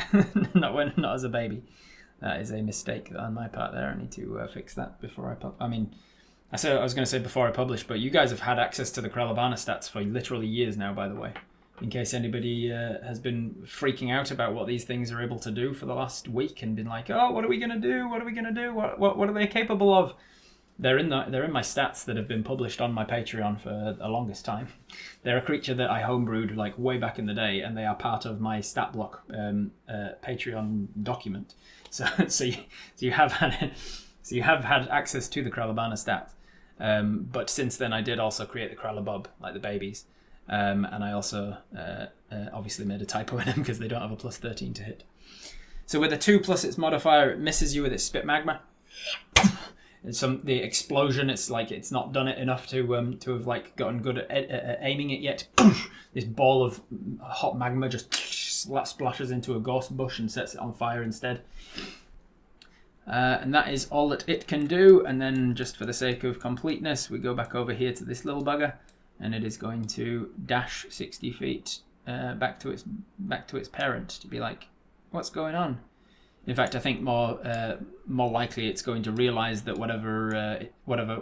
not as a baby. That is a mistake on my part there. I need to fix that before I I was going to say before I publish, but you guys have had access to the Kralabana stats for literally years now, by the way. In case anybody has been freaking out about what these things are able to do for the last week and been like, oh, what are we going to do? What are we going to do? What are they capable of? They're in my stats that have been published on my Patreon for the longest time. They're a creature that I homebrewed like way back in the day, and they are part of my stat block Patreon document. So you have had access to the Kralabana stats. But since then, I did also create the Kralabub, like the babies, and I also obviously made a typo in them because they don't have a plus 13 to hit. So with a 2 plus its modifier, it misses you with its spit magma. The explosion, it's like it's not done it enough to have like gotten good at aiming it yet. This ball of hot magma just splashes into a ghost bush and sets it on fire instead. And that is all that it can do. And then, just for the sake of completeness, we go back over here to this little bugger, and it is going to dash 60 feet back to its parent to be like, what's going on? In fact, I think more likely it's going to realise that whatever it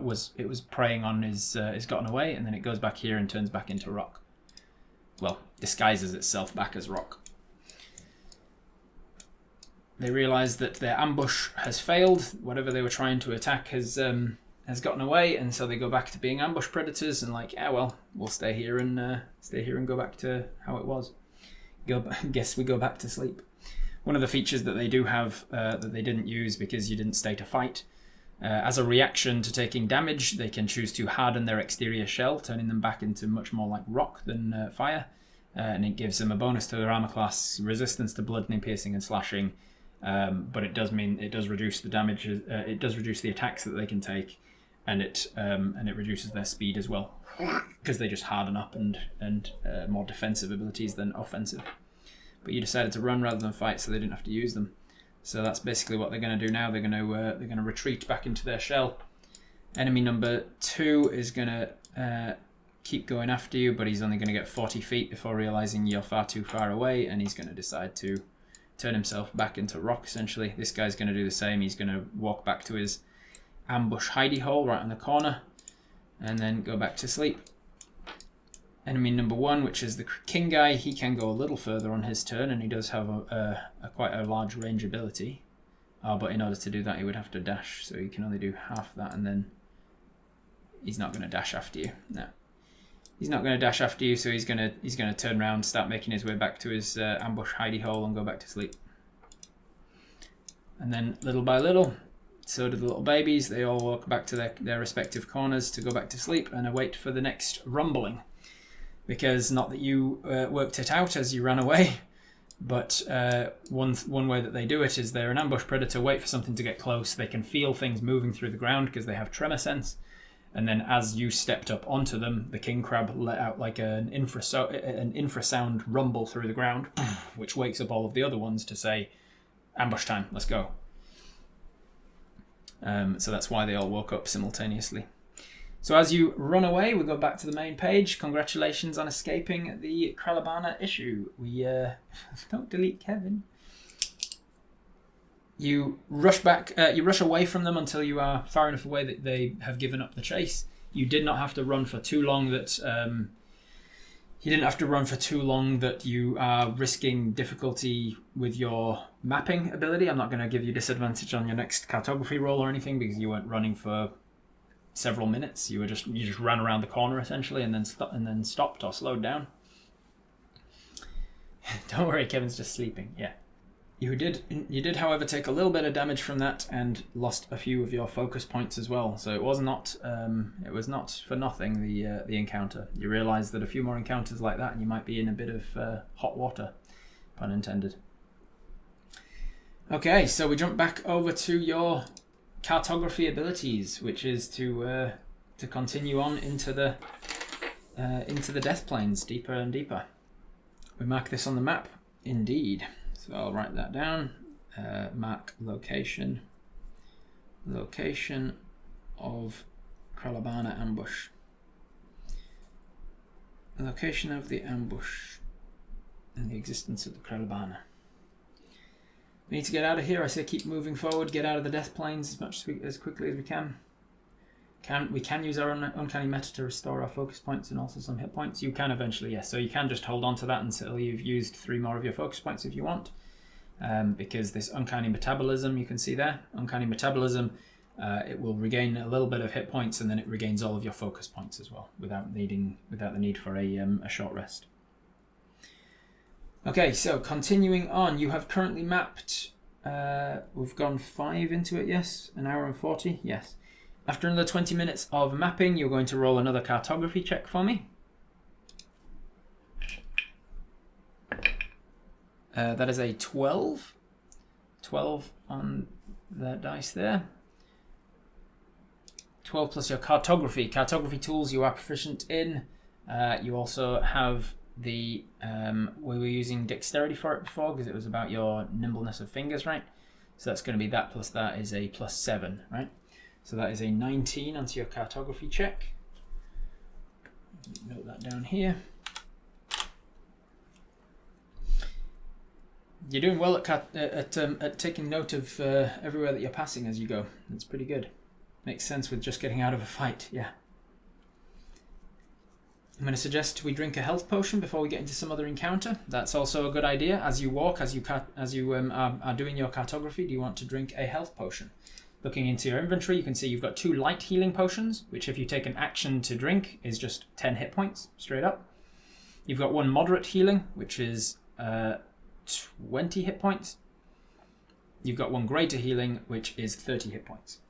was preying on is gotten away, and then it goes back here and turns back into rock. Well, disguises itself back as rock. They realise that their ambush has failed. Whatever they were trying to attack has has gotten away, and so they go back to being ambush predators and like, yeah, well, we'll stay here and go back to how it was. Guess we go back to sleep. One of the features that they do have that they didn't use because you didn't stay to fight, as a reaction to taking damage, they can choose to harden their exterior shell, turning them back into much more like rock than fire, and it gives them a bonus to their armor class, resistance to bludgeoning, piercing, and slashing. But it does mean it does reduce the damage. It does reduce the attacks that they can take, and it reduces their speed as well, because they just harden up and more defensive abilities than offensive. But you decided to run rather than fight, so they didn't have to use them. So that's basically what they're going to do now. They're going to retreat back into their shell. Enemy number 2 is going to keep going after you, but he's only going to get 40 feet before realizing you're far too far away, and he's going to decide to turn himself back into rock, essentially. This guy's going to do the same. He's going to walk back to his ambush hidey hole right in the corner, and then go back to sleep. Enemy number 1, which is the king guy, he can go a little further on his turn, and he does have quite a large range ability. But in order to do that, he would have to dash, so he can only do half that, and then he's not going to dash after you. No, he's not going to dash after you, so he's going to turn around, start making his way back to his ambush hidey hole, and go back to sleep. And then little by little, so do the little babies. They all walk back to their respective corners to go back to sleep and await for the next rumbling. Because not that you worked it out as you ran away, but one way that they do it is they're an ambush predator, wait for something to get close. They can feel things moving through the ground because they have tremor sense. And then as you stepped up onto them, the king crab let out like an infrasound rumble through the ground, which wakes up all of the other ones to say, ambush time, let's go. So that's why they all woke up simultaneously. So as you run away, we go back to the main page. Congratulations on escaping the Kralabana issue. We don't delete Kevin. You rush back. You rush away from them until you are far enough away that they have given up the chase. You did not have to run for too long. That you are risking difficulty with your mapping ability. I'm not going to give you disadvantage on your next cartography roll or anything because you weren't running for several minutes. You just ran around the corner essentially and then stopped or slowed down. Don't worry, Kevin's just sleeping. Yeah, you did however take a little bit of damage from that and lost a few of your focus points as well. So it was not for nothing the encounter. You realize that a few more encounters like that and you might be in a bit of hot water, pun intended. Okay, so we jump back over to your cartography abilities, which is to continue on into the death plains deeper and deeper. We mark this on the map, indeed. So I'll write that down. Mark location of Kralabana ambush. Location of the ambush and the existence of the Kralabana. We need to get out of here. I say keep moving forward, get out of the death plains as quickly as we can. We can use our uncanny meta to restore our focus points and also some hit points. You can eventually, yes. So you can just hold on to that until you've used 3 more of your focus points if you want. Because this uncanny metabolism, you can see there, uncanny metabolism, it will regain a little bit of hit points and then it regains all of your focus points as well without the need for a short rest. Okay, so continuing on, you have currently mapped, we've gone 5 into it, yes? An hour and 40, yes. After another 20 minutes of mapping, you're going to roll another cartography check for me. That is a 12. 12 on the dice there. 12 plus your cartography. Cartography tools you are proficient in. You also have we were using dexterity for it before because it was about your nimbleness of fingers, right? So that's going to be that plus that is a plus 7, right? So that is a 19 onto your cartography check. Note that down here. You're doing well at taking note of everywhere that you're passing as you go. That's pretty good. Makes sense with just getting out of a fight, yeah. I'm going to suggest we drink a health potion before we get into some other encounter. That's also a good idea. As you walk, as you are doing your cartography, do you want to drink a health potion? Looking into your inventory, you can see you've got 2 light healing potions, which if you take an action to drink is just 10 hit points, straight up. You've got 1 moderate healing, which is 20 hit points. You've got 1 greater healing, which is 30 hit points.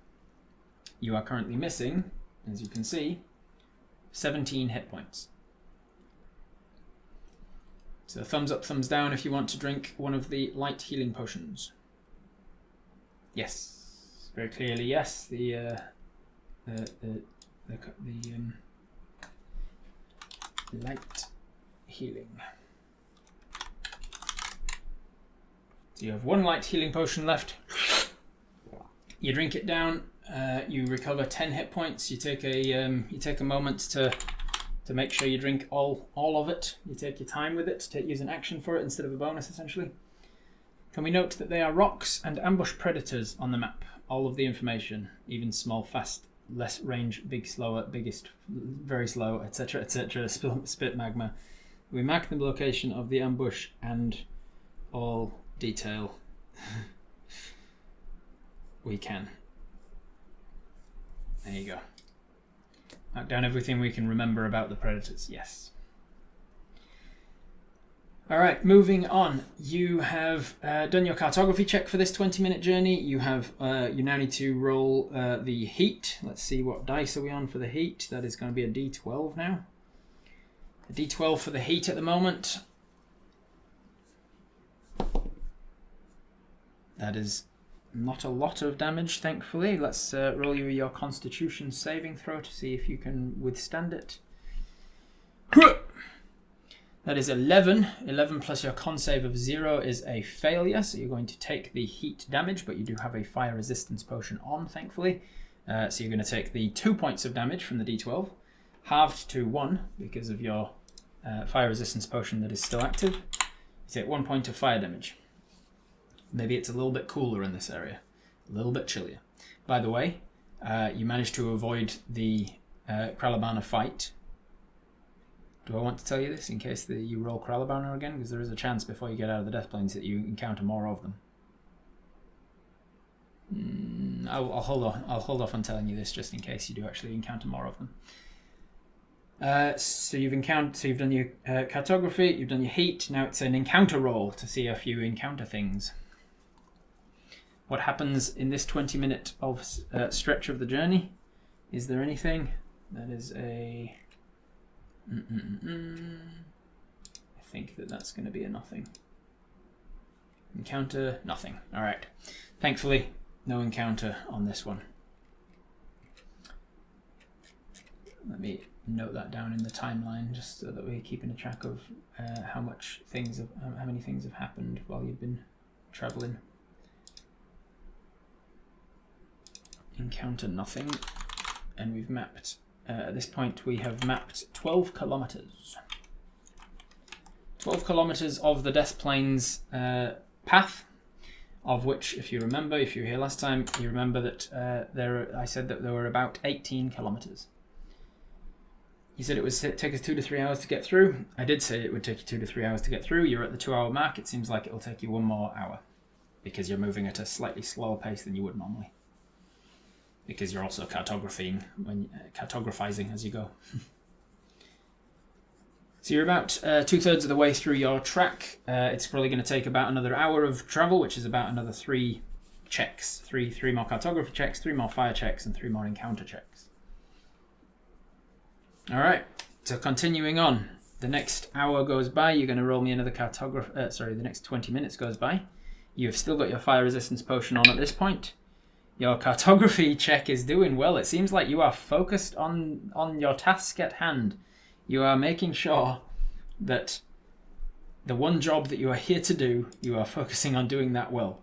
You are currently missing, as you can see, 17 hit points. So thumbs up, thumbs down if you want to drink one of the light healing potions. Yes. Very clearly, yes. The light healing. So you have 1 light healing potion left. You drink it down. You recover 10 hit points. You take a moment to make sure you drink all of it. You take your time with it. Use an action for it instead of a bonus, essentially. Can we note that they are rocks and ambush predators on the map? All of the information, even small, fast, less range, big, slower, biggest, very slow, etc., etc., spit magma. We mark the location of the ambush and all detail we can. There you go. Mark down everything we can remember about the predators, yes. Alright, moving on. You have done your cartography check for this 20-minute journey. You now need to roll the heat. Let's see, what dice are we on for the heat? That is going to be a D12 now. A D12 for the heat at the moment. That is not a lot of damage, thankfully. Let's roll you your Constitution saving throw to see if you can withstand it. That is 11. 11 plus your con save of 0 is a failure, so you're going to take the heat damage, but you do have a fire resistance potion on, thankfully. So you're going to take the 2 points of damage from the D12, halved to 1 because of your fire resistance potion that is still active. You take 1 point of fire damage. Maybe it's a little bit cooler in this area, a little bit chillier. By the way, you managed to avoid the Kralabana fight. Do I want to tell you this in case you roll Kralabana again? Because there is a chance before you get out of the Death Plains that you encounter more of them. I'll hold on. I'll hold off on telling you this just in case you do actually encounter more of them. So you've done your cartography, you've done your heat. Now it's an encounter roll to see if you encounter things. What happens in this 20-minute of stretch of the journey? Is there anything? That is a... I think that's going to be a nothing. Encounter, nothing. Alright. Thankfully, no encounter on this one. Let me note that down in the timeline just so that we're keeping a track of how many things have happened while you've been traveling. Encounter nothing. And we've mapped... at this point, we have mapped 12 kilometers. 12 kilometers of the Death Plains path, of which, if you remember, if you were here last time, you remember that I said that there were about 18 kilometers. You said it would take us 2 to 3 hours to get through. I did say it would take you 2 to 3 hours to get through. You're at the 2-hour mark. It seems like it'll take you 1 more hour because you're moving at a slightly slower pace than you would normally. Because you're also cartographizing as you go. So you're about 2/3 of the way through your track. It's probably going to take about another hour of travel, which is about another 3 checks. Three more cartography checks, 3 more fire checks, and 3 more encounter checks. All right. So continuing on, the next hour goes by. You're going to roll me another the next 20 minutes goes by. You've still got your fire resistance potion on at this point. Your cartography check is doing well. It seems like you are focused on your task at hand. You are making sure that the one job that you are here to do, you are focusing on doing that well.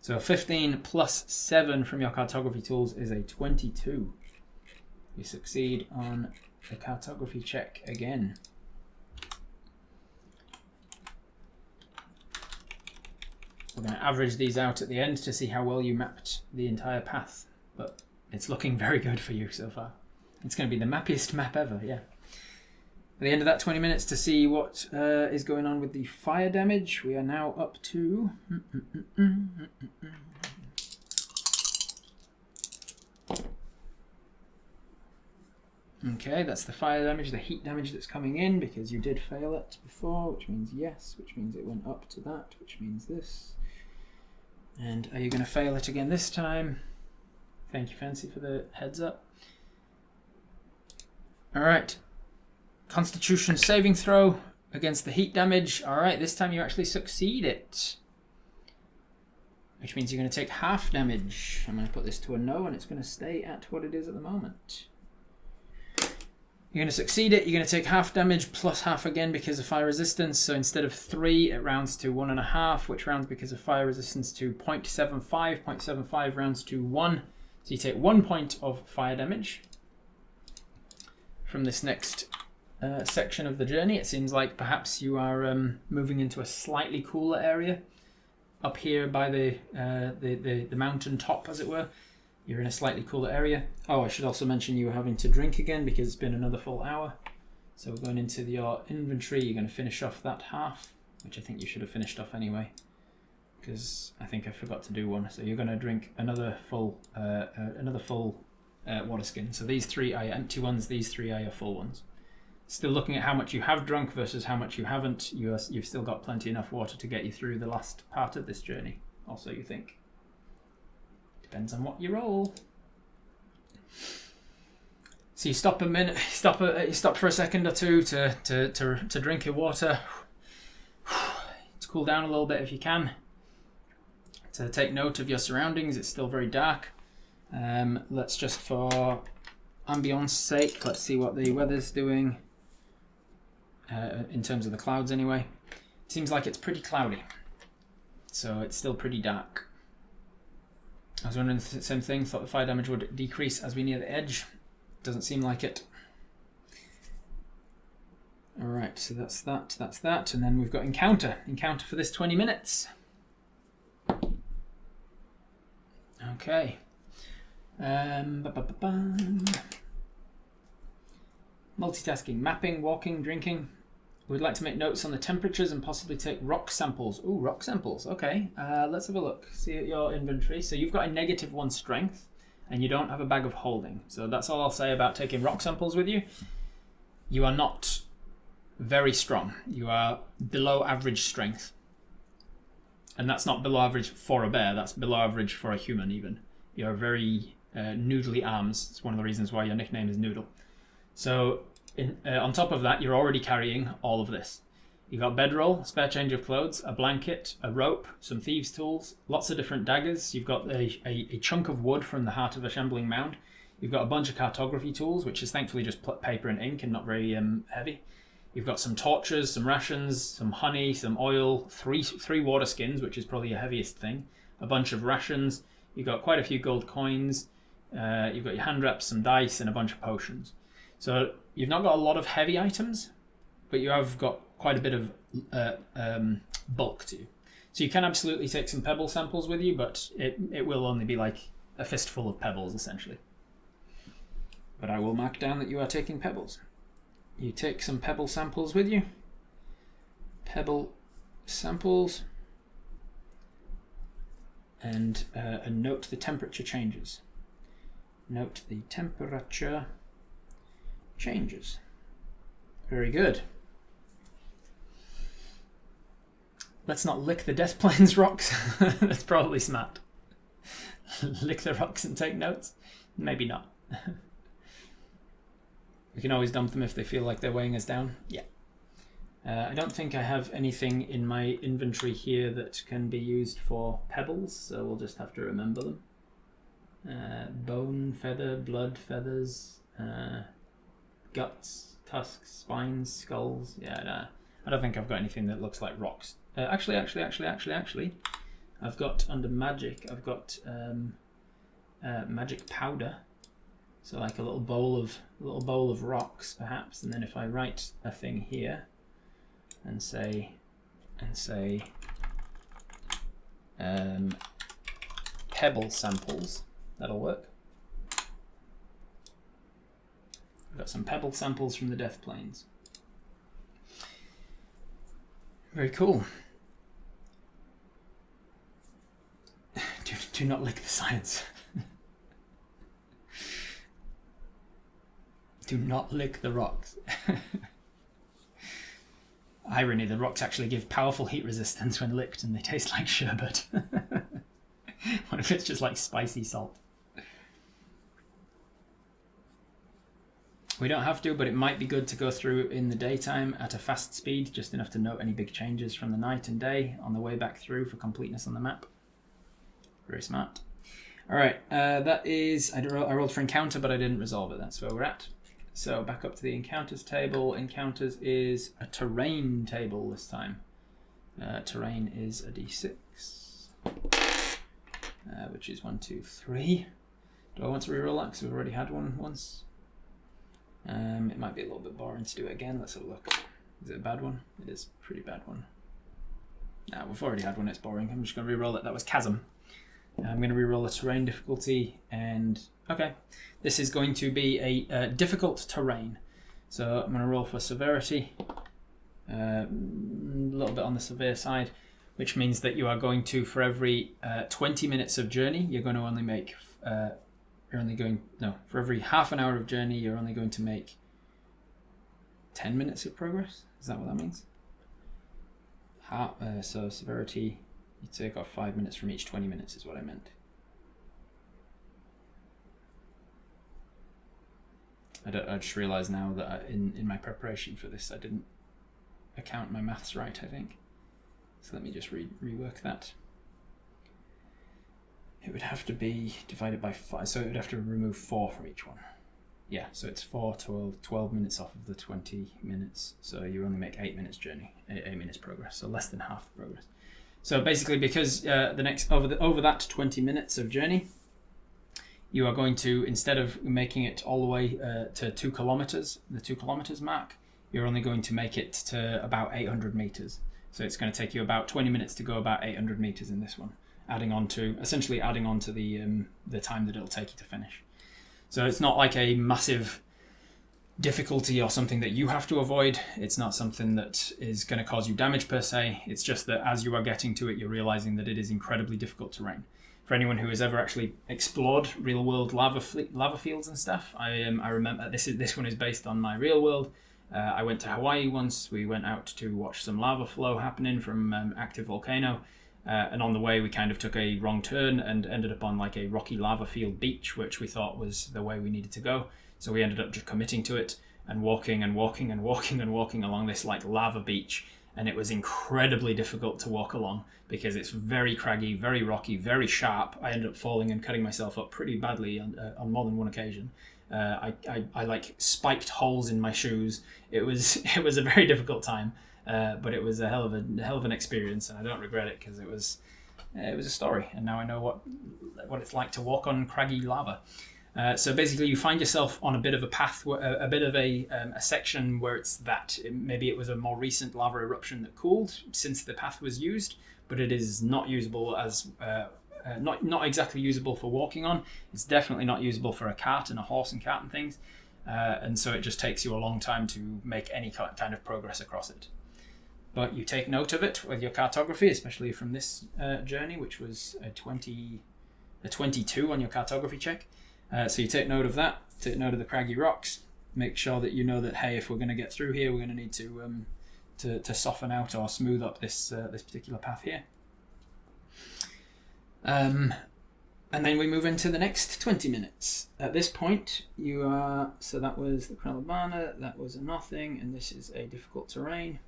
So 15 plus 7 from your cartography tools is a 22. You succeed on the cartography check again. We're going to average these out at the end to see how well you mapped the entire path. But it's looking very good for you so far. It's going to be the mappiest map ever, yeah. At the end of that 20 minutes to see what is going on with the fire damage, we are now up to... Okay, that's the fire damage, the heat damage that's coming in, because you did fail it before, which means yes, which means it went up to that, which means this. And are you going to fail it again this time? Thank you, Fancy, for the heads up. Alright. Constitution saving throw against the heat damage. Alright, this time you actually succeed it. Which means you're going to take half damage. I'm going to put this to a no, and it's going to stay at what it is at the moment. You're going to succeed it. You're going to take half damage plus half again because of fire resistance. So instead of 3, it rounds to 1.5, which rounds because of fire resistance to 0.75. 0.75 rounds to 1. So you take 1 point of fire damage from this next section of the journey. It seems like perhaps you are moving into a slightly cooler area up here by the mountain top, as it were. You're in a slightly cooler area. Oh, I should also mention you were having to drink again because it's been another full hour. So we're going into your inventory. You're going to finish off that half, which I think you should have finished off anyway, because I think I forgot to do one. So you're going to drink another full water skin. So these 3 are your empty ones. These 3 are your full ones. Still looking at how much you have drunk versus how much you haven't. You've still got plenty enough water to get you through the last part of this journey. Also, you think. Depends on what you roll. So you stop a minute, stop for a second or two to drink your water, to cool down a little bit if you can, to take note of your surroundings. It's still very dark. Let's just, for ambience sake, let's see what the weather's doing in terms of the clouds anyway. It seems like it's pretty cloudy, so it's still pretty dark. I was wondering the same thing, thought the fire damage would decrease as we near the edge. Doesn't seem like it. Alright, so that's that, and then we've got encounter. Encounter for this 20 minutes. Okay. Multitasking, mapping, walking, drinking. We'd like to make notes on the temperatures and possibly take rock samples. Ooh, rock samples. Okay, let's have a look. See at your inventory. So you've got a -1 strength, and you don't have a bag of holding. So that's all I'll say about taking rock samples with you. You are not very strong. You are below average strength. And that's not below average for a bear. That's below average for a human even. You are very noodly arms. It's one of the reasons why your nickname is Noodle. So on top of that, you're already carrying all of this. You've got bedroll, spare change of clothes, a blanket, a rope, some thieves' tools, lots of different daggers. You've got a chunk of wood from the heart of a shambling mound. You've got a bunch of cartography tools, which is thankfully just paper and ink and not very heavy. You've got some torches, some rations, some honey, some oil, three water skins, which is probably your heaviest thing, a bunch of rations. You've got quite a few gold coins. You've got your hand wraps, some dice, and a bunch of potions. So you've not got a lot of heavy items, but you have got quite a bit of bulk to you. So you can absolutely take some pebble samples with you, but it will only be like a fistful of pebbles, essentially. But I will mark down that you are taking pebbles. You take some pebble samples with you. Pebble samples. And note the temperature changes. Note the temperature changes. Very good. Let's not lick the Death Plains rocks. That's probably smart. Lick the rocks and take notes? Maybe not. We can always dump them if they feel like they're weighing us down. Yeah. I don't think I have anything in my inventory here that can be used for pebbles, so we'll just have to remember them. Bone, feather, blood, feathers, guts, tusks, spines, skulls. Yeah, I don't think I've got anything that looks like rocks. Actually, I've got under magic, I've got magic powder. So like a little bowl of rocks, perhaps. And then if I write a thing here and say pebble samples, that'll work. I've got some pebble samples from the Death Plains. Very cool. Do not lick the science. Do not lick the rocks. Irony, the rocks actually give powerful heat resistance when licked and they taste like sherbet. What if it's just like spicy salt? We don't have to, but it might be good to go through in the daytime at a fast speed, just enough to note any big changes from the night and day on the way back through for completeness on the map. Very smart. Alright, that is... I rolled for encounter, but I didn't resolve it. That's where we're at. So back up to the encounters table. Encounters is a terrain table this time. Terrain is a d6, which is 1, 2, 3. Do I want to reroll that because we've already had one once? It might be a little bit boring to do it again. Let's have a look. Is it a bad one? It is a pretty bad one. No, we've already had one. It's boring. I'm just going to reroll it. That was Chasm. I'm going to reroll the terrain difficulty, and okay, this is going to be a difficult terrain. So I'm going to roll for severity, a little bit on the severe side, which means that you are going to, for every 20 minutes of journey, you're going to only make, for every half an hour of journey, you're only going to make 10 minutes of progress. Is that what that means? So severity, you take off 5 minutes from each 20 minutes is what I meant. I just realised now that in my preparation for this, I didn't account my maths right, I think. So let me just rework that. It would have to be divided by 5, so it would have to remove 4 from each one. Yeah, so it's 12 minutes off of the 20 minutes, so you only make 8 minutes journey, 8 minutes progress, so less than half the progress. So basically, because over that 20 minutes of journey, you are going to, instead of making it all the way to 2 kilometers, the 2 kilometers mark, you're only going to make it to about 800 meters. So it's going to take you about 20 minutes to go about 800 meters in this one, essentially adding on to the time that it'll take you to finish. So it's not like a massive difficulty or something that you have to avoid. It's not something that is going to cause you damage per se. It's just that as you are getting to it, you're realizing that it is incredibly difficult terrain. For anyone who has ever actually explored real-world lava fields and stuff, I remember this one is based on my real world. I went to Hawaii once. We went out to watch some lava flow happening from active volcano, and on the way we kind of took a wrong turn and ended up on like a rocky lava field beach, which we thought was the way we needed to go. So we ended up just committing to it and walking along this like lava beach. And it was incredibly difficult to walk along because it's very craggy, very rocky, very sharp. I ended up falling and cutting myself up pretty badly on more than one occasion. I like spiked holes in my shoes. It was a very difficult time, but it was a hell of an experience, and I don't regret it because it was a story, and now I know what it's like to walk on craggy lava. So basically, you find yourself on a bit of a path, a bit of a section where maybe it was a more recent lava eruption that cooled since the path was used, but it is not usable as not exactly usable for walking on. It's definitely not usable for a cart and a horse and cart and things, and so it just takes you a long time to make any kind of progress across it. But you take note of it with your cartography, especially from this journey, which was a 22 on your cartography check. So you take note of that, take note of the craggy rocks, make sure that you know that, hey, if we're going to get through here, we're going to need to soften out or smooth up this particular path here. And then we move into the next 20 minutes. At this point, so that was the Kralabana, that was a nothing, and this is a difficult terrain,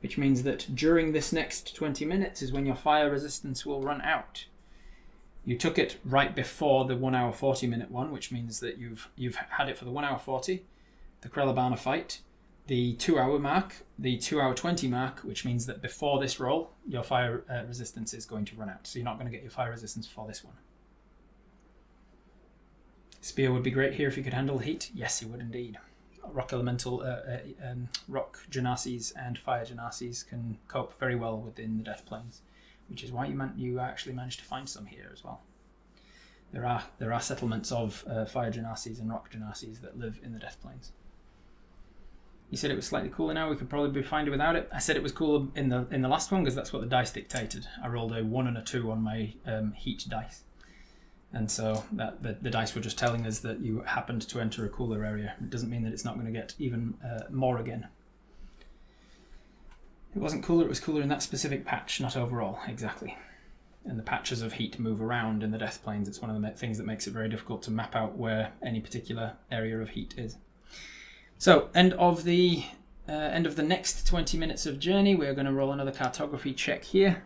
which means that during this next 20 minutes is when your fire resistance will run out. You took it right before the 1 hour 40 minute one, which means that you've had it for the 1 hour 40, the Kralabana fight, the 2 hour mark, the 2 hour 20 mark, which means that before this roll, your fire resistance is going to run out. So you're not going to get your fire resistance for this one. Spear would be great here if you could handle the heat. Yes, it would indeed. Rock elemental, rock genasies and fire genasies can cope very well within the Death Plains, which is why you actually managed to find some here as well. There are settlements of fire genasies and rock genasies that live in the Death Plains. You said it was slightly cooler now. We could probably be fine without it. I said it was cooler in the last one because that's what the dice dictated. I rolled a 1 and a 2 on my heat dice. And so the dice were just telling us that you happened to enter a cooler area. It doesn't mean that it's not going to get even more again. It wasn't cooler, it was cooler in that specific patch, not overall, exactly. And the patches of heat move around in the death planes. It's one of the things that makes it very difficult to map out where any particular area of heat is. So, end of the next 20 minutes of journey, we're going to roll another cartography check here.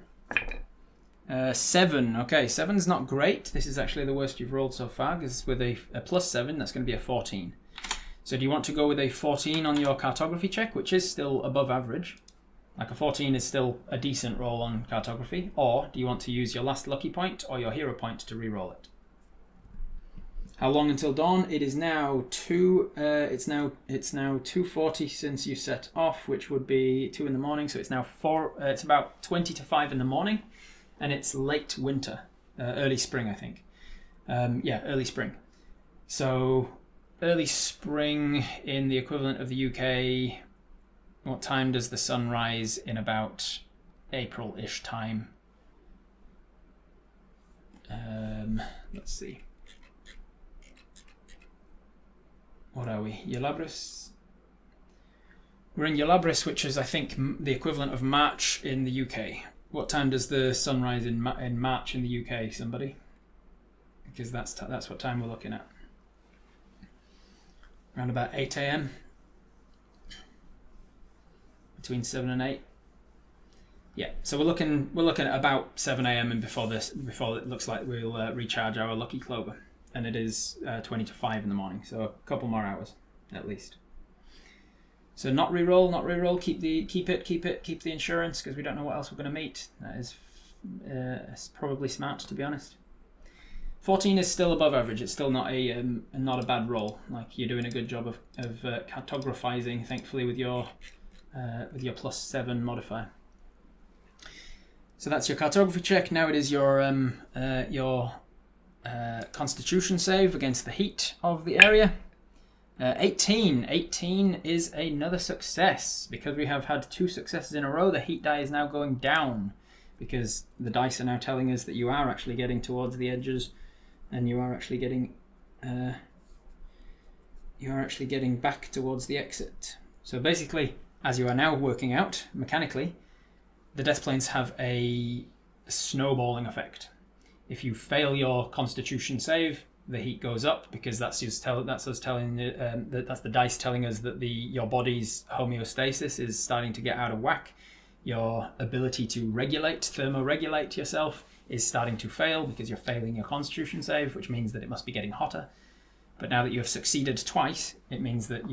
7. Okay, 7's not great. This is actually the worst you've rolled so far, because with a +7, that's going to be a 14. So do you want to go with a 14 on your cartography check, which is still above average? Like a 14 is still a decent roll on cartography, or do you want to use your last lucky point or your hero point to re-roll it? How long until dawn? It is now it's now 2:40 since you set off, which would be 2 in the morning. So it's now 4. It's about 20 to 5 in the morning, and it's late winter, early spring, I think. Yeah, early spring. So early spring in the equivalent of the UK. What time does the sun rise in about April-ish time? Let's see. What are we? Yelabris? We're in Yelabris, which is, I think, the equivalent of March in the UK. What time does the sun rise in March in the UK, somebody? Because that's what time we're looking at. Around about 8 a.m. Between 7 and 8. Yeah, so we're looking at about 7 a.m. and before it looks like we'll recharge our lucky clover, and it is 20 to 5 in the morning, so a couple more hours at least. So not re-roll. Keep the insurance, because we don't know what else we're going to meet. That is probably smart, to be honest. 14 is still above average. It's still not a bad roll. Like, you're doing a good job of cartographizing, thankfully, with your +7 modifier. So that's your cartography check. Now it is your constitution save against the heat of the area. 18 is another success. Because we have had 2 successes in a row, the heat die is now going down, because the dice are now telling us that you are actually getting towards the edges, and you are actually getting back towards the exit. So basically, as you are now working out mechanically, the death planes have a snowballing effect. If you fail your constitution save, the heat goes up, because that's the dice telling us that your body's homeostasis is starting to get out of whack. Your ability to thermoregulate yourself is starting to fail, because you're failing your constitution save, which means that it must be getting hotter. But now that you have succeeded twice, it means that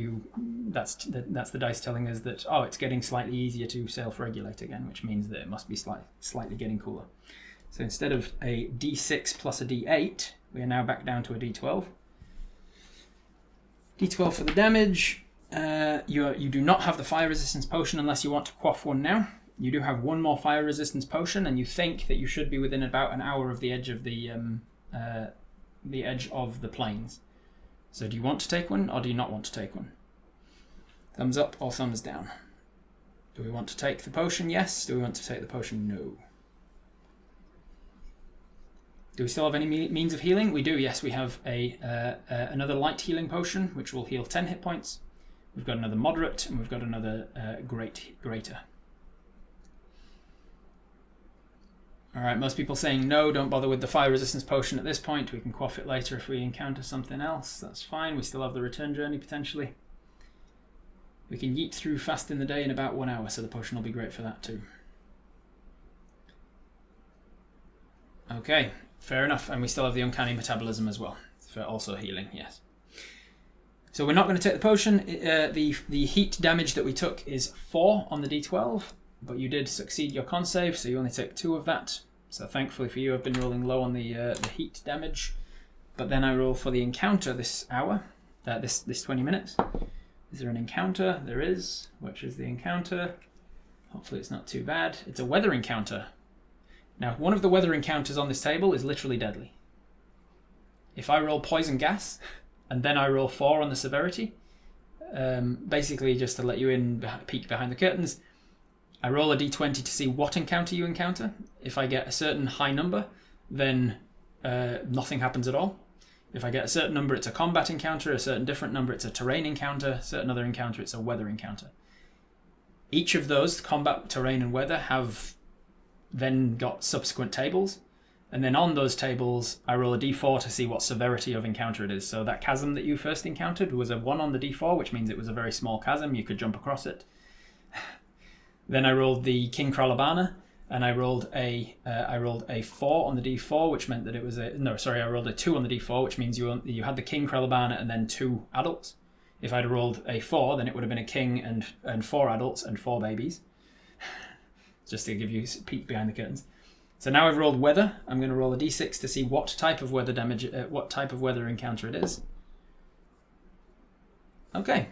that's the dice telling us that, oh, it's getting slightly easier to self-regulate again, which means that it must be slightly getting cooler. So instead of a D6 plus a D8, we are now back down to a D12. D12 for the damage. You do not have the fire resistance potion unless you want to quaff one now. You do have one more fire resistance potion, and you think that you should be within about an hour of the edge of the plains. So do you want to take one, or do you not want to take one? Thumbs up or thumbs down? Do we want to take the potion? Yes. Do we want to take the potion? No. Do we still have any means of healing? We do, yes. We have another light healing potion, which will heal 10 hit points. We've got another moderate, and we've got another greater. Alright, most people saying no, don't bother with the fire resistance potion at this point. We can quaff it later if we encounter something else. That's fine. We still have the return journey, potentially. We can yeet through fast in the day in about 1 hour, so the potion will be great for that too. Okay, fair enough. And we still have the uncanny metabolism as well, for also healing, yes. So we're not going to take the potion. The heat damage that we took is 4 on the D12. But you did succeed your con save, so you only take 2 of that. So thankfully for you, I've been rolling low on the heat damage. But then I roll for the encounter this hour, this 20 minutes. Is there an encounter? There is. Which is the encounter? Hopefully it's not too bad. It's a weather encounter. Now, one of the weather encounters on this table is literally deadly. If I roll poison gas, and then I roll 4 on the severity, basically just to let you in, peek behind the curtains, I roll a d20 to see what encounter you encounter. If I get a certain high number, then nothing happens at all. If I get a certain number, it's a combat encounter. A certain different number, it's a terrain encounter. A certain other encounter, it's a weather encounter. Each of those, combat, terrain, and weather, have then got subsequent tables. And then on those tables, I roll a d4 to see what severity of encounter it is. So that chasm that you first encountered was a 1 on the d4, which means it was a very small chasm. You could jump across it. Then I rolled the King Kralabana, and I rolled a 4 on the d4, which meant that it was I rolled a 2 on the d4, which means you had the King Kralabana and then 2 adults. If I'd rolled a 4, then it would have been a king and 4 adults and 4 babies. Just to give you a peek behind the curtains. So now I've rolled weather. I'm going to roll a d6 to see what type of weather damage, what type of weather encounter it is. Okay,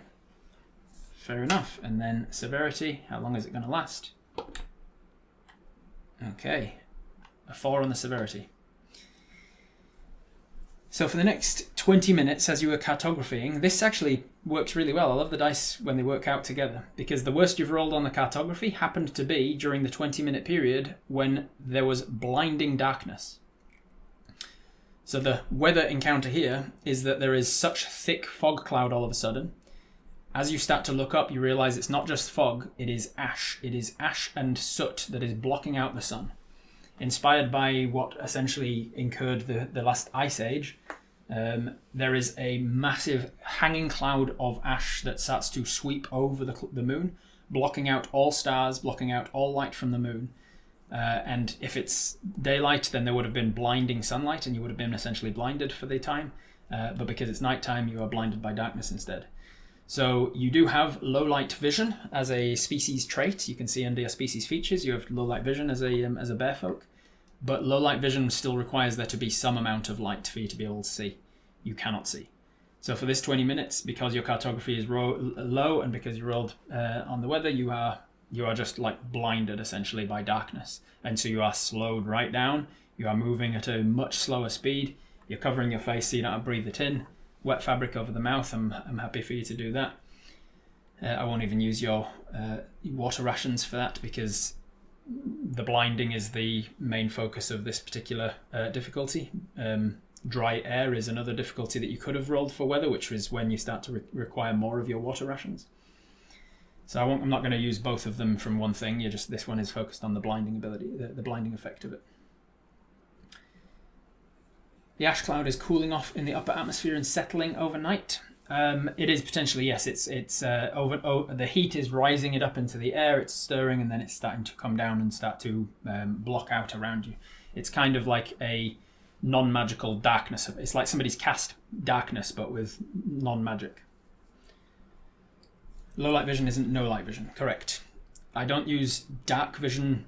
fair enough. And then severity. How long is it going to last? Okay, a 4 on the severity. So for the next 20 minutes, as you were cartographying, this actually works really well. I love the dice when they work out together, because the worst you've rolled on the cartography happened to be during the 20-minute period when there was blinding darkness. So the weather encounter here is that there is such thick fog cloud all of a sudden. As you start to look up, you realize it's not just fog, it is ash. It is ash and soot that is blocking out the sun. Inspired by what essentially incurred the last ice age, there is a massive hanging cloud of ash that starts to sweep over the moon, blocking out all stars, blocking out all light from the moon. And if it's daylight, then there would have been blinding sunlight and you would have been essentially blinded for the time. But because it's nighttime, you are blinded by darkness instead. So you do have low light vision as a species trait. You can see under your species features, you have low light vision as a bearfolk. But low light vision still requires there to be some amount of light for you to be able to see. You cannot see. So for this 20 minutes, because your cartography is low and because you rolled on the weather, you are just like blinded essentially by darkness. And so you are slowed right down. You are moving at a much slower speed. You're covering your face so you don't have to breathe it in. Wet fabric over the mouth. I'm happy for you to do that. I won't even use your water rations for that because the blinding is the main focus of this particular difficulty. Dry air is another difficulty that you could have rolled for weather, which is when you start to require more of your water rations. So I'm not going to use both of them from one thing. This one is focused on the blinding ability, the blinding effect of it. The ash cloud is cooling off in the upper atmosphere and settling overnight. It is potentially, yes, it's the heat is rising it up into the air, it's stirring, and then it's starting to come down and start to block out around you. It's kind of like a non-magical darkness. It's like somebody's cast darkness, but with non-magic. Low light vision isn't no light vision, correct. I don't use dark vision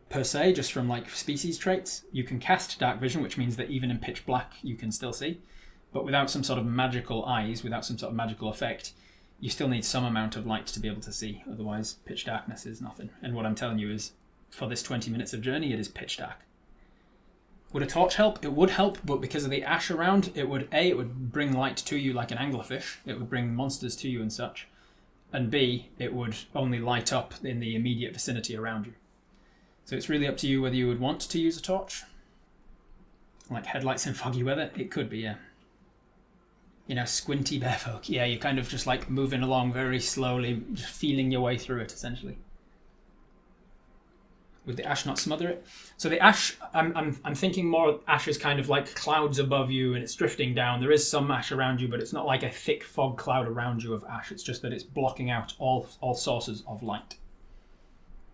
per se, just from like species traits. You can cast dark vision, which means that even in pitch black you can still see. But without some sort of magical eyes, without some sort of magical effect, you still need some amount of light to be able to see. Otherwise, pitch darkness is nothing. And what I'm telling you is, for this 20 minutes of journey, it is pitch dark. Would a torch help? It would help, but because of the ash around, it would bring light to you like an anglerfish. It would bring monsters to you and such. And B, it would only light up in the immediate vicinity around you. So it's really up to you whether you would want to use a torch. Like headlights in foggy weather? It could be, yeah. Squinty bearfolk. Yeah, you're kind of just like moving along very slowly, just feeling your way through it, essentially. Would the ash not smother it? So the ash, I'm thinking more ash is kind of like clouds above you and it's drifting down. There is some ash around you, but it's not like a thick fog cloud around you of ash. It's just that it's blocking out all sources of light.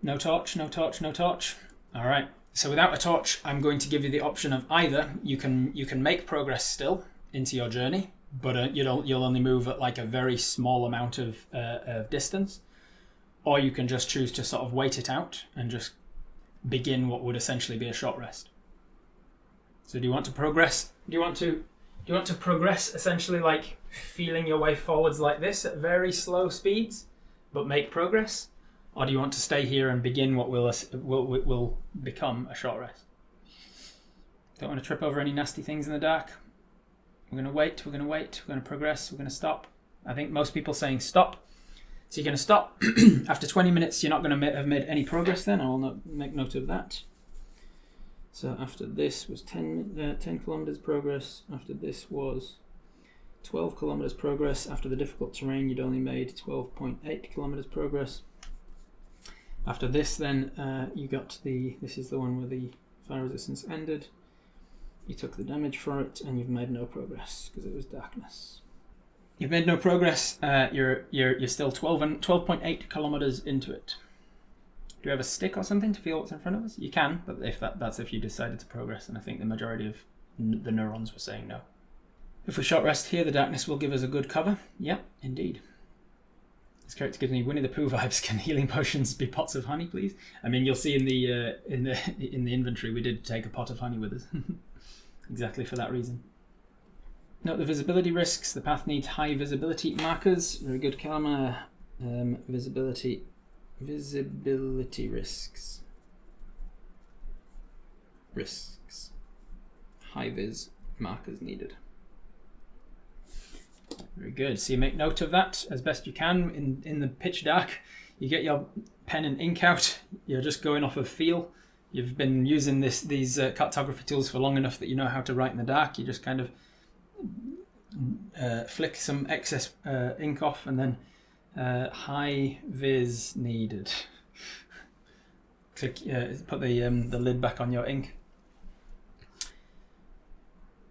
No torch, no torch, no torch. All right. So without a torch, I'm going to give you the option of either you can make progress still into your journey, but you'll only move at like a very small amount of distance, or you can just choose to sort of wait it out and just begin what would essentially be a short rest. So do you want to progress? Do you want to progress essentially like feeling your way forwards like this at very slow speeds, but make progress? Or do you want to stay here and begin what will become a short rest? Don't want to trip over any nasty things in the dark. We're going to wait, we're going to progress, we're going to stop. I think most people saying stop. So you're going to stop. After 20 minutes, you're not going to have made any progress then. I will make note of that. So after this was 10 kilometers progress. After this was 12 kilometers progress. After the difficult terrain, you'd only made 12.8 kilometers progress. After this, then you got this is the one where the fire resistance ended. You took the damage for it, and you've made no progress because it was darkness. You've made no progress. You're still 12.8 kilometers into it. Do you have a stick or something to feel what's in front of us? You can, but that's if you decided to progress, and I think the majority of the neurons were saying no. If we short rest here, the darkness will give us a good cover. Yeah, indeed. This character gives me Winnie the Pooh vibes. Can healing potions be pots of honey, please? I mean, you'll see in the inventory we did take a pot of honey with us, exactly for that reason. Note the visibility risks. The path needs high visibility markers. Very good, Kalama. Visibility risks. High vis markers needed. Very good. So you make note of that as best you can in the pitch dark. You get your pen and ink out. You're just going off of feel. You've been using these cartography tools for long enough that you know how to write in the dark. You just kind of flick some excess ink off, and then high vis needed. Click. Put the lid back on your ink.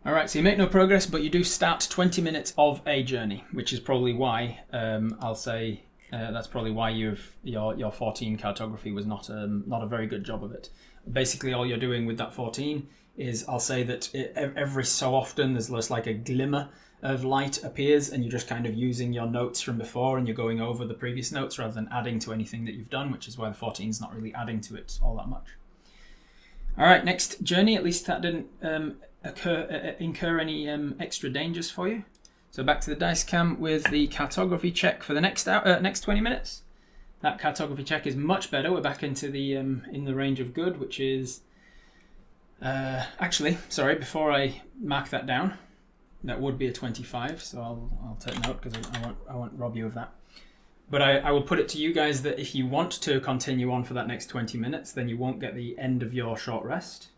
All right, so you make no progress, but you do start 20 minutes of a journey, which is probably why I'll say that's probably why your 14 cartography was not a very good job of it. Basically, all you're doing with that 14 is, I'll say that every so often there's just like a glimmer of light appears, and you're just kind of using your notes from before, and you're going over the previous notes rather than adding to anything that you've done, which is why the 14 is not really adding to it all that much. All right, next journey. At least that didn't incur any extra dangers for you. So back to the dice cam with the cartography check for the next 20 minutes. That cartography check is much better. We're back into the in the range of good, which is actually, sorry, before I mark that down, that would be a 25. So I'll take note because I won't rob you of that. But I will put it to you guys that if you want to continue on for that next 20 minutes, then you won't get the end of your short rest.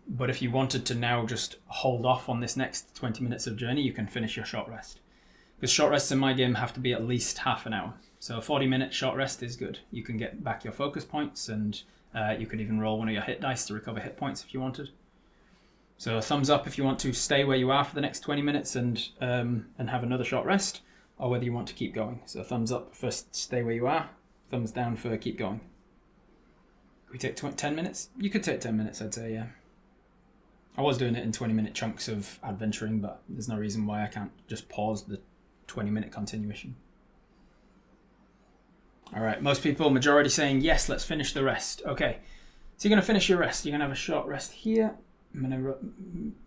But if you wanted to now just hold off on this next 20 minutes of journey, you can finish your short rest. Because short rests in my game have to be at least half an hour. So a 40-minute short rest is good. You can get back your focus points, and you could even roll one of your hit dice to recover hit points if you wanted. So a thumbs up if you want to stay where you are for the next 20 minutes and have another short rest, or whether you want to keep going. So thumbs up for stay where you are, thumbs down for keep going. Can we take 10 minutes? You could take 10 minutes, I'd say, yeah. I was doing it in 20-minute chunks of adventuring, but there's no reason why I can't just pause the 20-minute continuation. All right, most people, majority saying, yes, let's finish the rest. Okay, so you're going to finish your rest. You're going to have a short rest here. I'm going to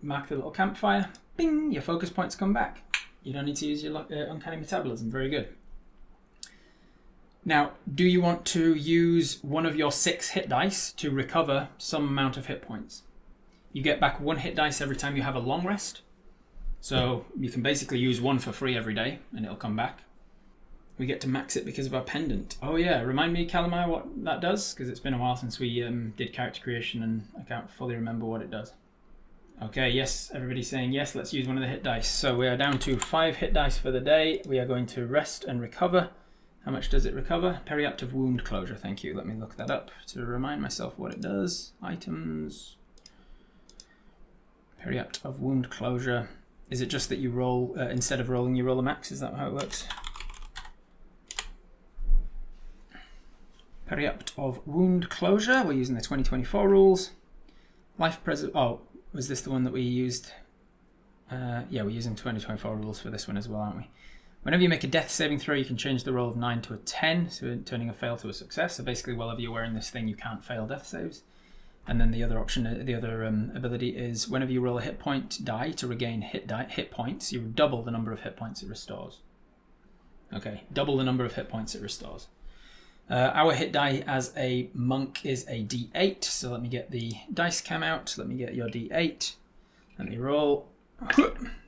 mark the little campfire. Bing, your focus points come back. You don't need to use your uncanny metabolism. Very good. Now, do you want to use one of your 6 hit dice to recover some amount of hit points? You get back 1 hit dice every time you have a long rest. So you can basically use 1 for free every day and it'll come back. We get to max it because of our pendant. Oh yeah, remind me, Calamai, what that does? Because it's been a while since we did character creation and I can't fully remember what it does. Okay, yes, everybody's saying yes, let's use one of the hit dice. So we are down to 5 hit dice for the day. We are going to rest and recover. How much does it recover? Periaptive wound closure, thank you. Let me look that up to remind myself what it does. Items. Periapt of wound closure. Is it just that you roll, instead of rolling, you roll a max? Is that how it works? Periapt of wound closure. We're using the 2024 rules. Life oh, was this the one that we used? Yeah, we're using 2024 rules for this one as well, aren't we? Whenever you make a death saving throw, you can change the roll of 9 to a 10, so turning a fail to a success. So basically, whenever you're wearing this thing, you can't fail death saves. And then the other option, the other ability is whenever you roll a hit point die to regain hit points, you double the number of hit points it restores. Okay, double the number of hit points it restores. Our hit die as a monk is a d8, so let me get the dice cam out. Let me get your d8. Let me roll.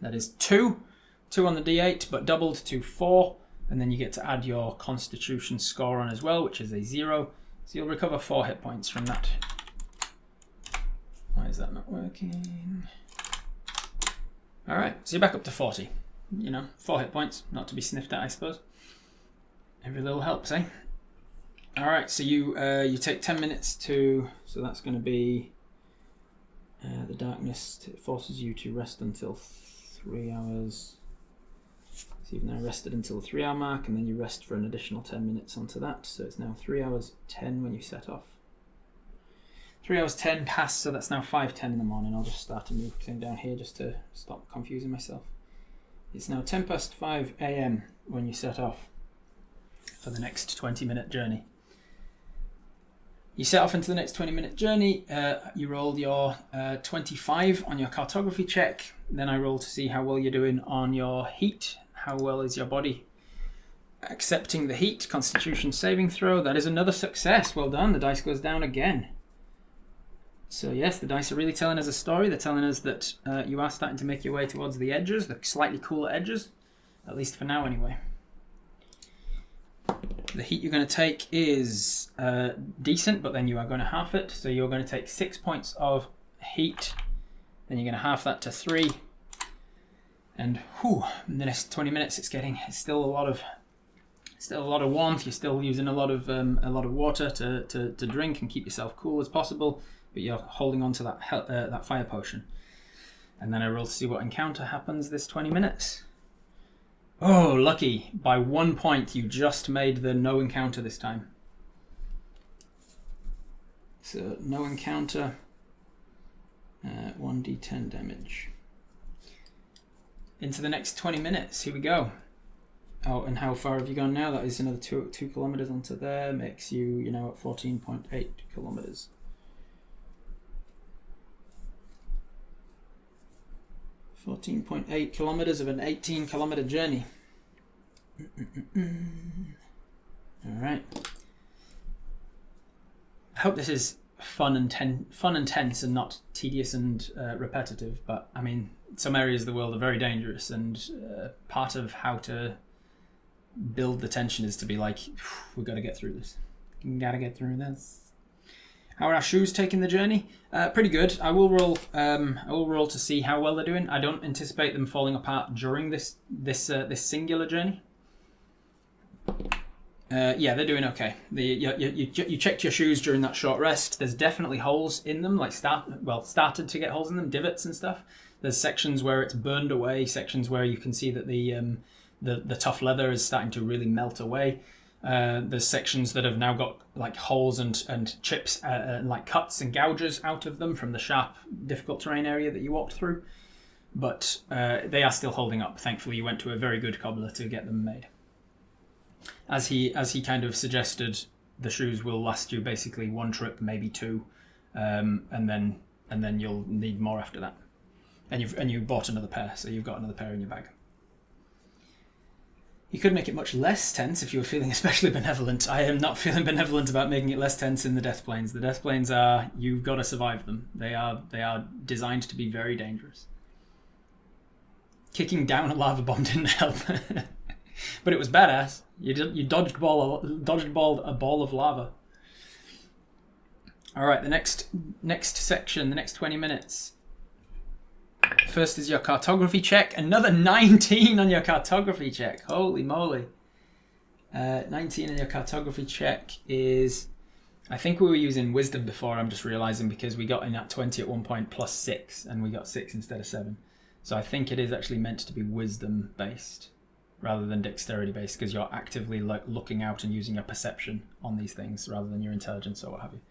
That is 2. 2 on the d8, but doubled to 4. And then you get to add your constitution score on as well, which is a 0. So you'll recover 4 hit points from that. Why is that not working? Alright, so you're back up to 40. 4 hit points, not to be sniffed at, I suppose. Every little helps, eh? Alright, so you take 10 minutes to... So that's going to be... the darkness forces you to rest until 3 hours. So you've now rested until the 3 hour mark, and then you rest for an additional 10 minutes onto that. So it's now 3 hours 10 when you set off. 3 hours 10 passed, so that's now 5:10 in the morning. I'll just start a new thing down here just to stop confusing myself. It's now 10 past 5 a.m. when you set off for the next 20-minute journey. You set off into the next 20-minute journey. You rolled your 25 on your cartography check. Then I roll to see how well you're doing on your heat. How well is your body accepting the heat? Constitution saving throw. That is another success. Well done. The dice goes down again. So yes, the dice are really telling us a story. They're telling us that you are starting to make your way towards the edges, the slightly cooler edges. At least for now anyway. The heat you're going to take is decent, but then you are going to half it. So you're going to take 6 points of heat. Then you're going to half that to 3. And in the next 20 minutes, it's still a lot of warmth. You're still using a lot of water to drink and keep yourself cool as possible. But you're holding on to that fire potion. And then I roll to see what encounter happens this 20 minutes. Oh, lucky. By 1 point, you just made the no encounter this time. So, no encounter. 1d10 damage. Into the next 20 minutes. Here we go. Oh, and how far have you gone now? That is another 2 kilometers onto there. Makes you, at 14.8 kilometers. 14.8 kilometers of an 18-kilometer journey. All right. I hope this is fun and tense and not tedious and repetitive. But I mean, some areas of the world are very dangerous, and part of how to build the tension is to be like, we've got to get through this. We got to get through this. How are our shoes taking the journey? Pretty good. I will roll to see how well they're doing. I don't anticipate them falling apart during this singular journey. Yeah, they're doing okay. You checked your shoes during that short rest. There's definitely holes in them, started to get holes in them, divots and stuff. There's sections where it's burned away, sections where you can see that the tough leather is starting to really melt away. There's sections that have now got like holes and chips, like cuts and gouges out of them from the sharp, difficult terrain area that you walked through. But they are still holding up. Thankfully, you went to a very good cobbler to get them made. As he kind of suggested, the shoes will last you basically 1 trip, maybe 2, and then you'll need more after that. And you bought another pair, so you've got another pair in your bag. You could make it much less tense if you were feeling especially benevolent. I am not feeling benevolent about making it less tense in the death planes. The death planes are, you've got to survive them. They are designed to be very dangerous. Kicking down a lava bomb didn't help, but it was badass. You dodged ball a ball of lava. All right, the next section, the next 20 minutes. First is your cartography check. Another 19 on your cartography check. Holy moly. 19 on your cartography check is... I think we were using wisdom before, I'm just realising, because we got in at 20 at one point plus 6, and we got 6 instead of 7. So I think it is actually meant to be wisdom based rather than dexterity based, because you're actively looking out and using your perception on these things rather than your intelligence or what have you.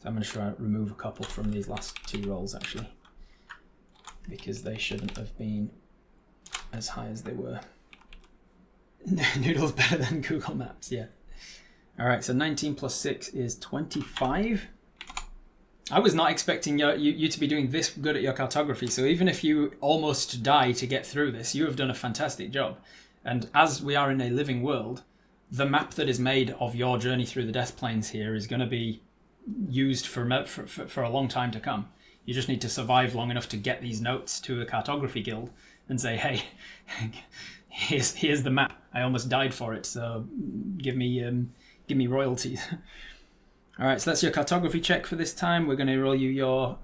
So I'm going to try to remove a couple from these last 2 rolls actually, because they shouldn't have been as high as they were. Noodle's better than Google Maps, yeah. Alright, so 19 plus 6 is 25. I was not expecting you to be doing this good at your cartography, so even if you almost die to get through this, you have done a fantastic job. And as we are in a living world, the map that is made of your journey through the death planes here is going to be used for a long time to come. You just need to survive long enough to get these notes to a cartography guild and say, hey, here's the map. I almost died for it, so give me royalties. All right, so that's your cartography check for this time. We're going to roll you your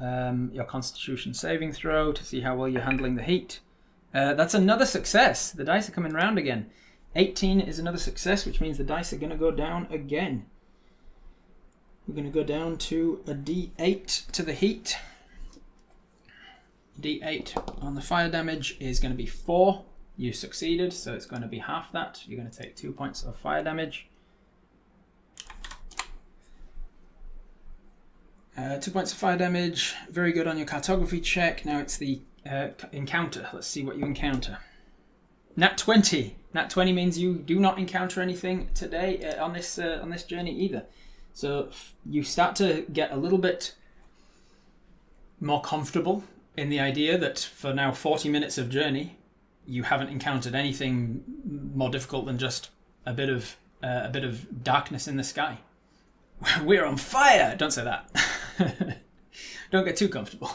Constitution saving throw to see how well you're handling the heat. That's another success. The dice are coming round again. 18 is another success, which means the dice are going to go down again. We're going to go down to a D8 to the heat. D8 on the fire damage is going to be 4. You succeeded, so it's going to be half that. You're going to take 2 points of fire damage. 2 points of fire damage. Very good on your cartography check. Now it's the encounter. Let's see what you encounter. Nat 20. Nat 20 means you do not encounter anything today on this journey either. So you start to get a little bit more comfortable in the idea that for now 40 minutes of journey, you haven't encountered anything more difficult than just a bit of darkness in the sky. We're on fire! Don't say that. Don't get too comfortable.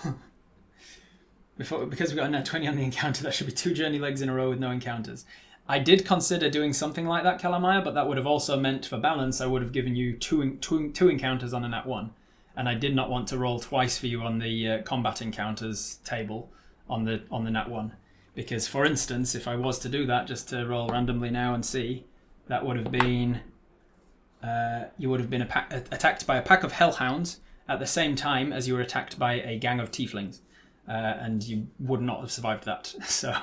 Because we got a nat 20 on the encounter, that should be 2 journey legs in a row with no encounters. I did consider doing something like that, Calamaya, but that would have also meant, for balance, I would have given you two encounters on a nat 1. And I did not want to roll twice for you on the combat encounters table on the nat 1. Because, for instance, if I was to do that, just to roll randomly now and see, that would have been... you would have been attacked by a pack of hellhounds at the same time as you were attacked by a gang of tieflings. And you would not have survived that. So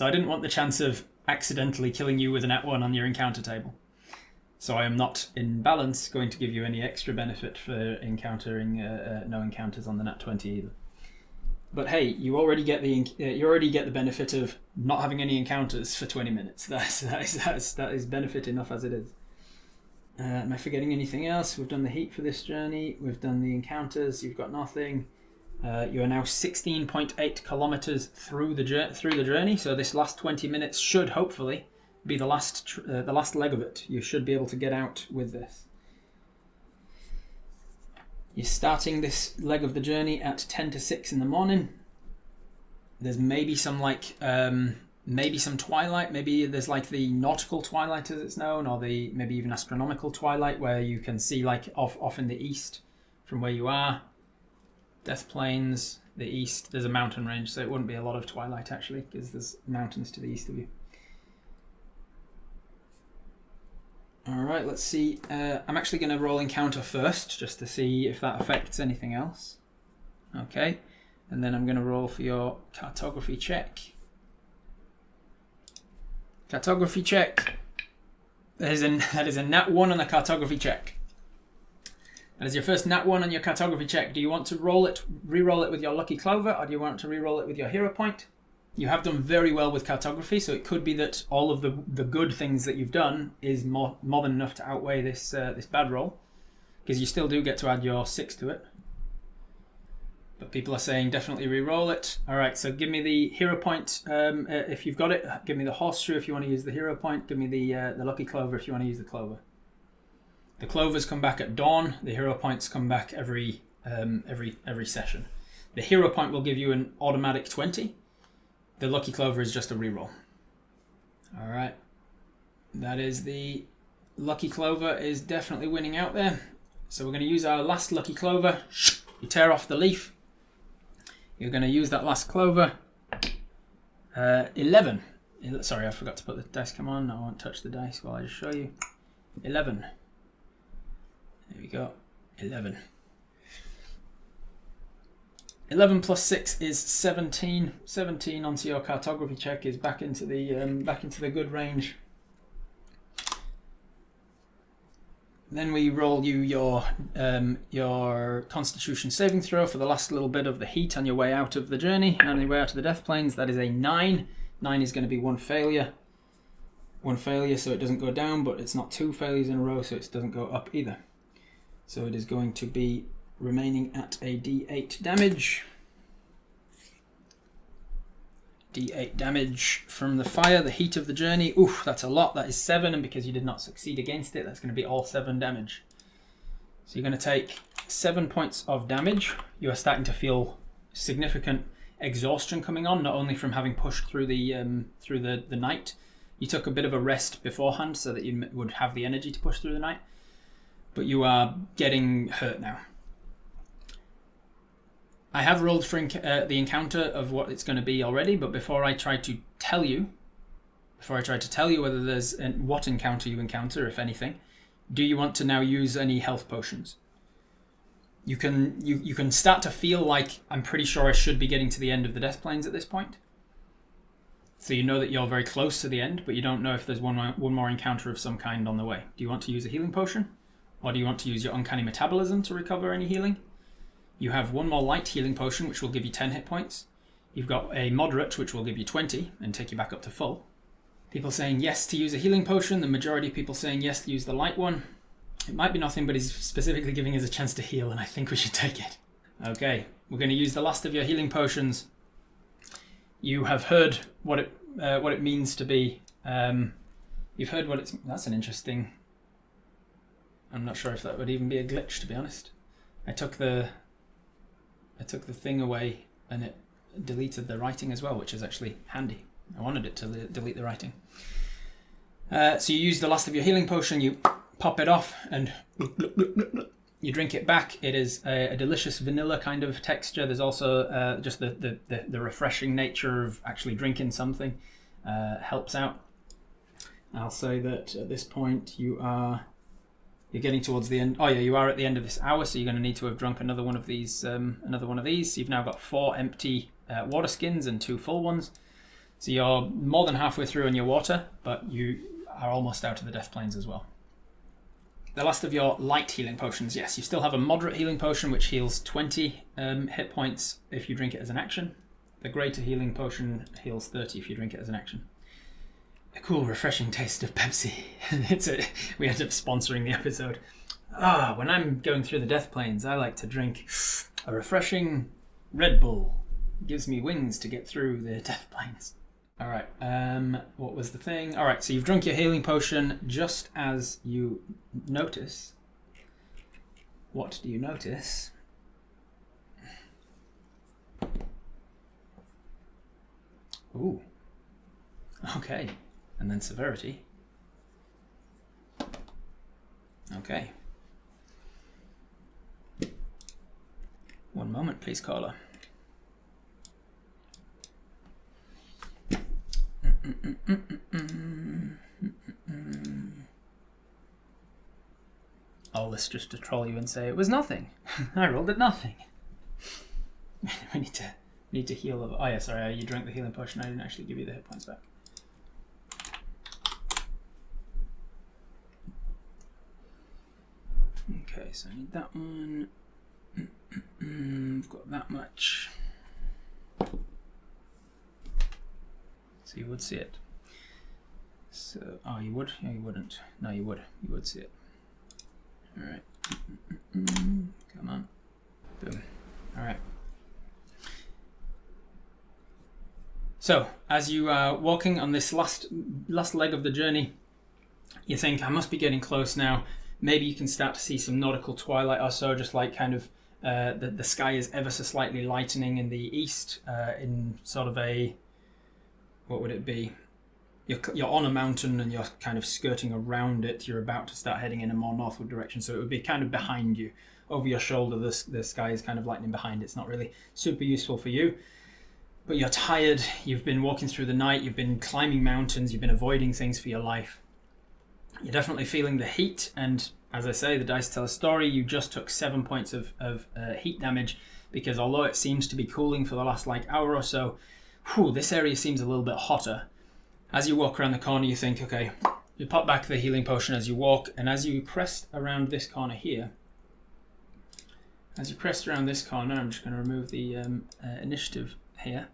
I didn't want the chance of accidentally killing you with a nat 1 on your encounter table. So I am not, in balance, going to give you any extra benefit for encountering no encounters on the nat 20 either. But hey, you already get the benefit of not having any encounters for 20 minutes. That is benefit enough as it is. Am I forgetting anything else? We've done the heat for this journey. We've done the encounters. You've got nothing. You are now 16.8 kilometers through the journey. So this last 20 minutes should hopefully be the last leg of it. You should be able to get out with this. You're starting this leg of the journey at 10 to 6 in the morning. There's maybe some some twilight. Maybe there's like the nautical twilight as it's known, or the maybe even astronomical twilight where you can see like off in the east from where you are. Death Plains, the east. There's a mountain range, so it wouldn't be a lot of twilight actually, because there's mountains to the east of you. Alright, let's see. I'm actually going to roll encounter first, just to see if that affects anything else. Okay, and then I'm going to roll for your cartography check. Cartography check. That is a nat 1 on the cartography check. That is your first nat 1 on your cartography check. Do you want to re-roll it with your lucky clover, or do you want to re-roll it with your hero point? You have done very well with cartography, so it could be that all of the good things that you've done is more than enough to outweigh this bad roll, because you still do get to add your 6 to it. But people are saying definitely re-roll it. All right, so give me the hero point if you've got it. Give me the horseshoe if you want to use the hero point. Give me the lucky clover if you want to use the clover. The clovers come back at dawn. The hero points come back every session. The hero point will give you an automatic 20. The lucky clover is just a reroll. All right, that is the lucky clover is definitely winning out there. So we're going to use our last lucky clover. You tear off the leaf. You're going to use that last clover. 11. Sorry, I forgot to put the dice cam on. I won't touch the dice while I just show you. 11. There we go. 11. 11 plus 6 is 17. 17 onto your cartography check is back into the good range. Then we roll you your Constitution saving throw for the last little bit of the heat on your way out of the journey, on your way out of the Death Plains. That is a 9. 9 is going to be one failure. One failure, so it doesn't go down, but it's not 2 failures in a row, so it doesn't go up either. So it is going to be remaining at a D8 damage. D8 damage from the fire, the heat of the journey. Oof, that's a lot. That is 7, and because you did not succeed against it, that's going to be all 7 damage. So you're going to take 7 points of damage. You are starting to feel significant exhaustion coming on, not only from having pushed through the night. You took a bit of a rest beforehand so that you would have the energy to push through the night. but you are getting hurt now. I have rolled for the encounter of what it's going to be already, but before I try to tell you whether there's what encounter you encounter, if anything, do you want to now use any health potions? You can start to feel like, I'm pretty sure I should be getting to the end of the death planes at this point. So you know that you're very close to the end, but you don't know if there's one more encounter of some kind on the way. Do you want to use a healing potion? Or do you want to use your uncanny metabolism to recover any healing? You have one more light healing potion, which will give you 10 hit points. You've got a moderate, which will give you 20 and take you back up to full. People saying yes to use a healing potion. The majority of people saying yes to use the light one. It might be nothing, but he's specifically giving us a chance to heal, and I think we should take it. Okay, we're going to use the last of your healing potions. You have heard what it means to be. You've heard what it's. That's an interesting. I'm not sure if that would even be a glitch, to be honest. I took the thing away, and it deleted the writing as well, which is actually handy. I wanted it to delete the writing. So you use the last of your healing potion. You pop it off, and you drink it back. It is a delicious vanilla kind of texture. There's also just the refreshing nature of actually drinking something helps out. I'll say that at this point you're getting towards the end. Oh yeah, you are at the end of this hour, so you're going to need to have drunk another one of these. So you've now got 4 empty water skins and 2 full ones. So you're more than halfway through on your water, but you are almost out of the death planes as well. The last of your light healing potions, yes, you still have a moderate healing potion which heals 20 hit points if you drink it as an action. The greater healing potion heals 30 if you drink it as an action. A cool, refreshing taste of Pepsi. We ended up sponsoring the episode. When I'm going through the death planes, I like to drink a refreshing Red Bull. It gives me wings to get through the death planes. All right, what was the thing? All right, so you've drunk your healing potion just as you notice. What do you notice? Ooh. Okay, and then severity. Okay. One moment, please, caller. All this just to troll you and say it was nothing. I rolled at nothing. we need to heal. Oh yeah, sorry. You drank the healing potion. I didn't actually give you the hit points back. Okay, so I need that one. I've got that much. So you would see it. So, you would? No, you wouldn't. No, you would. You would see it. All right. Come on. Boom. All right. So, as you are walking on this last leg of the journey, you think, I must be getting close now. Maybe you can start to see some nautical twilight or so, just like kind of the sky is ever so slightly lightening in the east, in sort of a, what would it be? You're on a mountain and you're kind of skirting around it. You're about to start heading in a more northward direction, so it would be kind of behind you. Over your shoulder, the sky is kind of lightening behind. It's not really super useful for you. But you're tired, you've been walking through the night, you've been climbing mountains, you've been avoiding things for your life. You're definitely feeling the heat, and as I say, the dice tell a story. You just took 7 points of heat damage, because although it seems to be cooling for the last hour or so, this area seems a little bit hotter. As you walk around the corner, you think, okay, you pop back the healing potion as you walk, and as you crest around this corner here, I'm just going to remove the initiative here.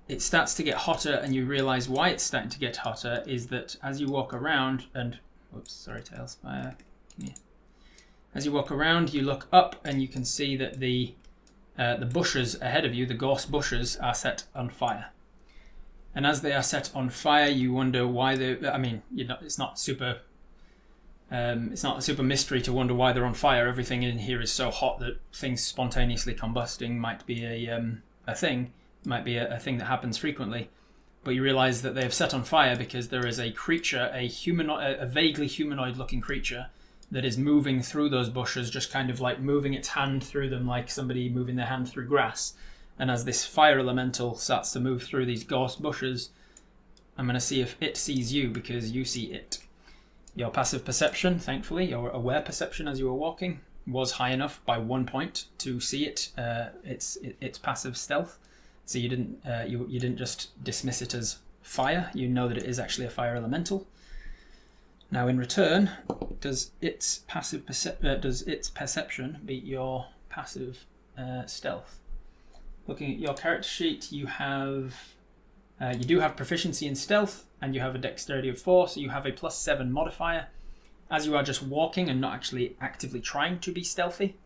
It starts to get hotter, and you realize why it's starting to get hotter is that as you walk around, and Tailspire. As you walk around, you look up and you can see that the bushes ahead of you, the gorse bushes, are set on fire. And as they are set on fire, you wonder why it's not super a super mystery to wonder why they're on fire. Everything in here is so hot that things spontaneously combusting might be a thing. Might be a thing that happens frequently. but you realise that they have set on fire because there is a creature, a vaguely humanoid-looking creature that is moving through those bushes, just kind of like moving its hand through them like somebody moving their hand through grass. And as this fire elemental starts to move through these ghost bushes, I'm going to see if it sees you because you see it. Your passive perception, thankfully, your aware perception as you were walking, was high enough by 1 point to see it. Its passive stealth. So you didn't just dismiss it as fire. You know that it is actually a fire elemental. Now, in return, does its perception beat your passive stealth? Looking at your character sheet, you do have proficiency in stealth, and you have a dexterity of 4, so you have a +7 modifier. As you are just walking and not actually actively trying to be stealthy,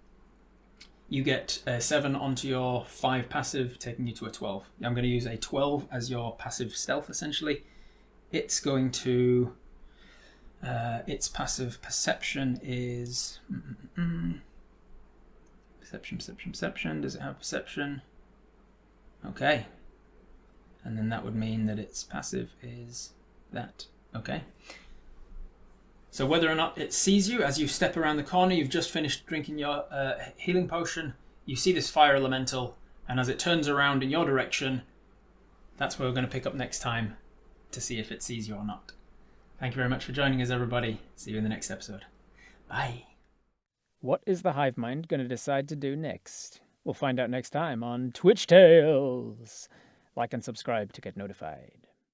you get a 7 onto your 5 passive, taking you to a 12. I'm going to use a 12 as your passive stealth, essentially. It's going to... its passive perception is... Perception. Does it have perception? Okay. And then that would mean that its passive is that. Okay. So whether or not it sees you as you step around the corner, you've just finished drinking your healing potion, you see this fire elemental, and as it turns around in your direction, that's where we're going to pick up next time to see if it sees you or not. Thank you very much for joining us, everybody. See you in the next episode. Bye. What is the hive mind going to decide to do next? We'll find out next time on Twitch Tales. Like and subscribe to get notified.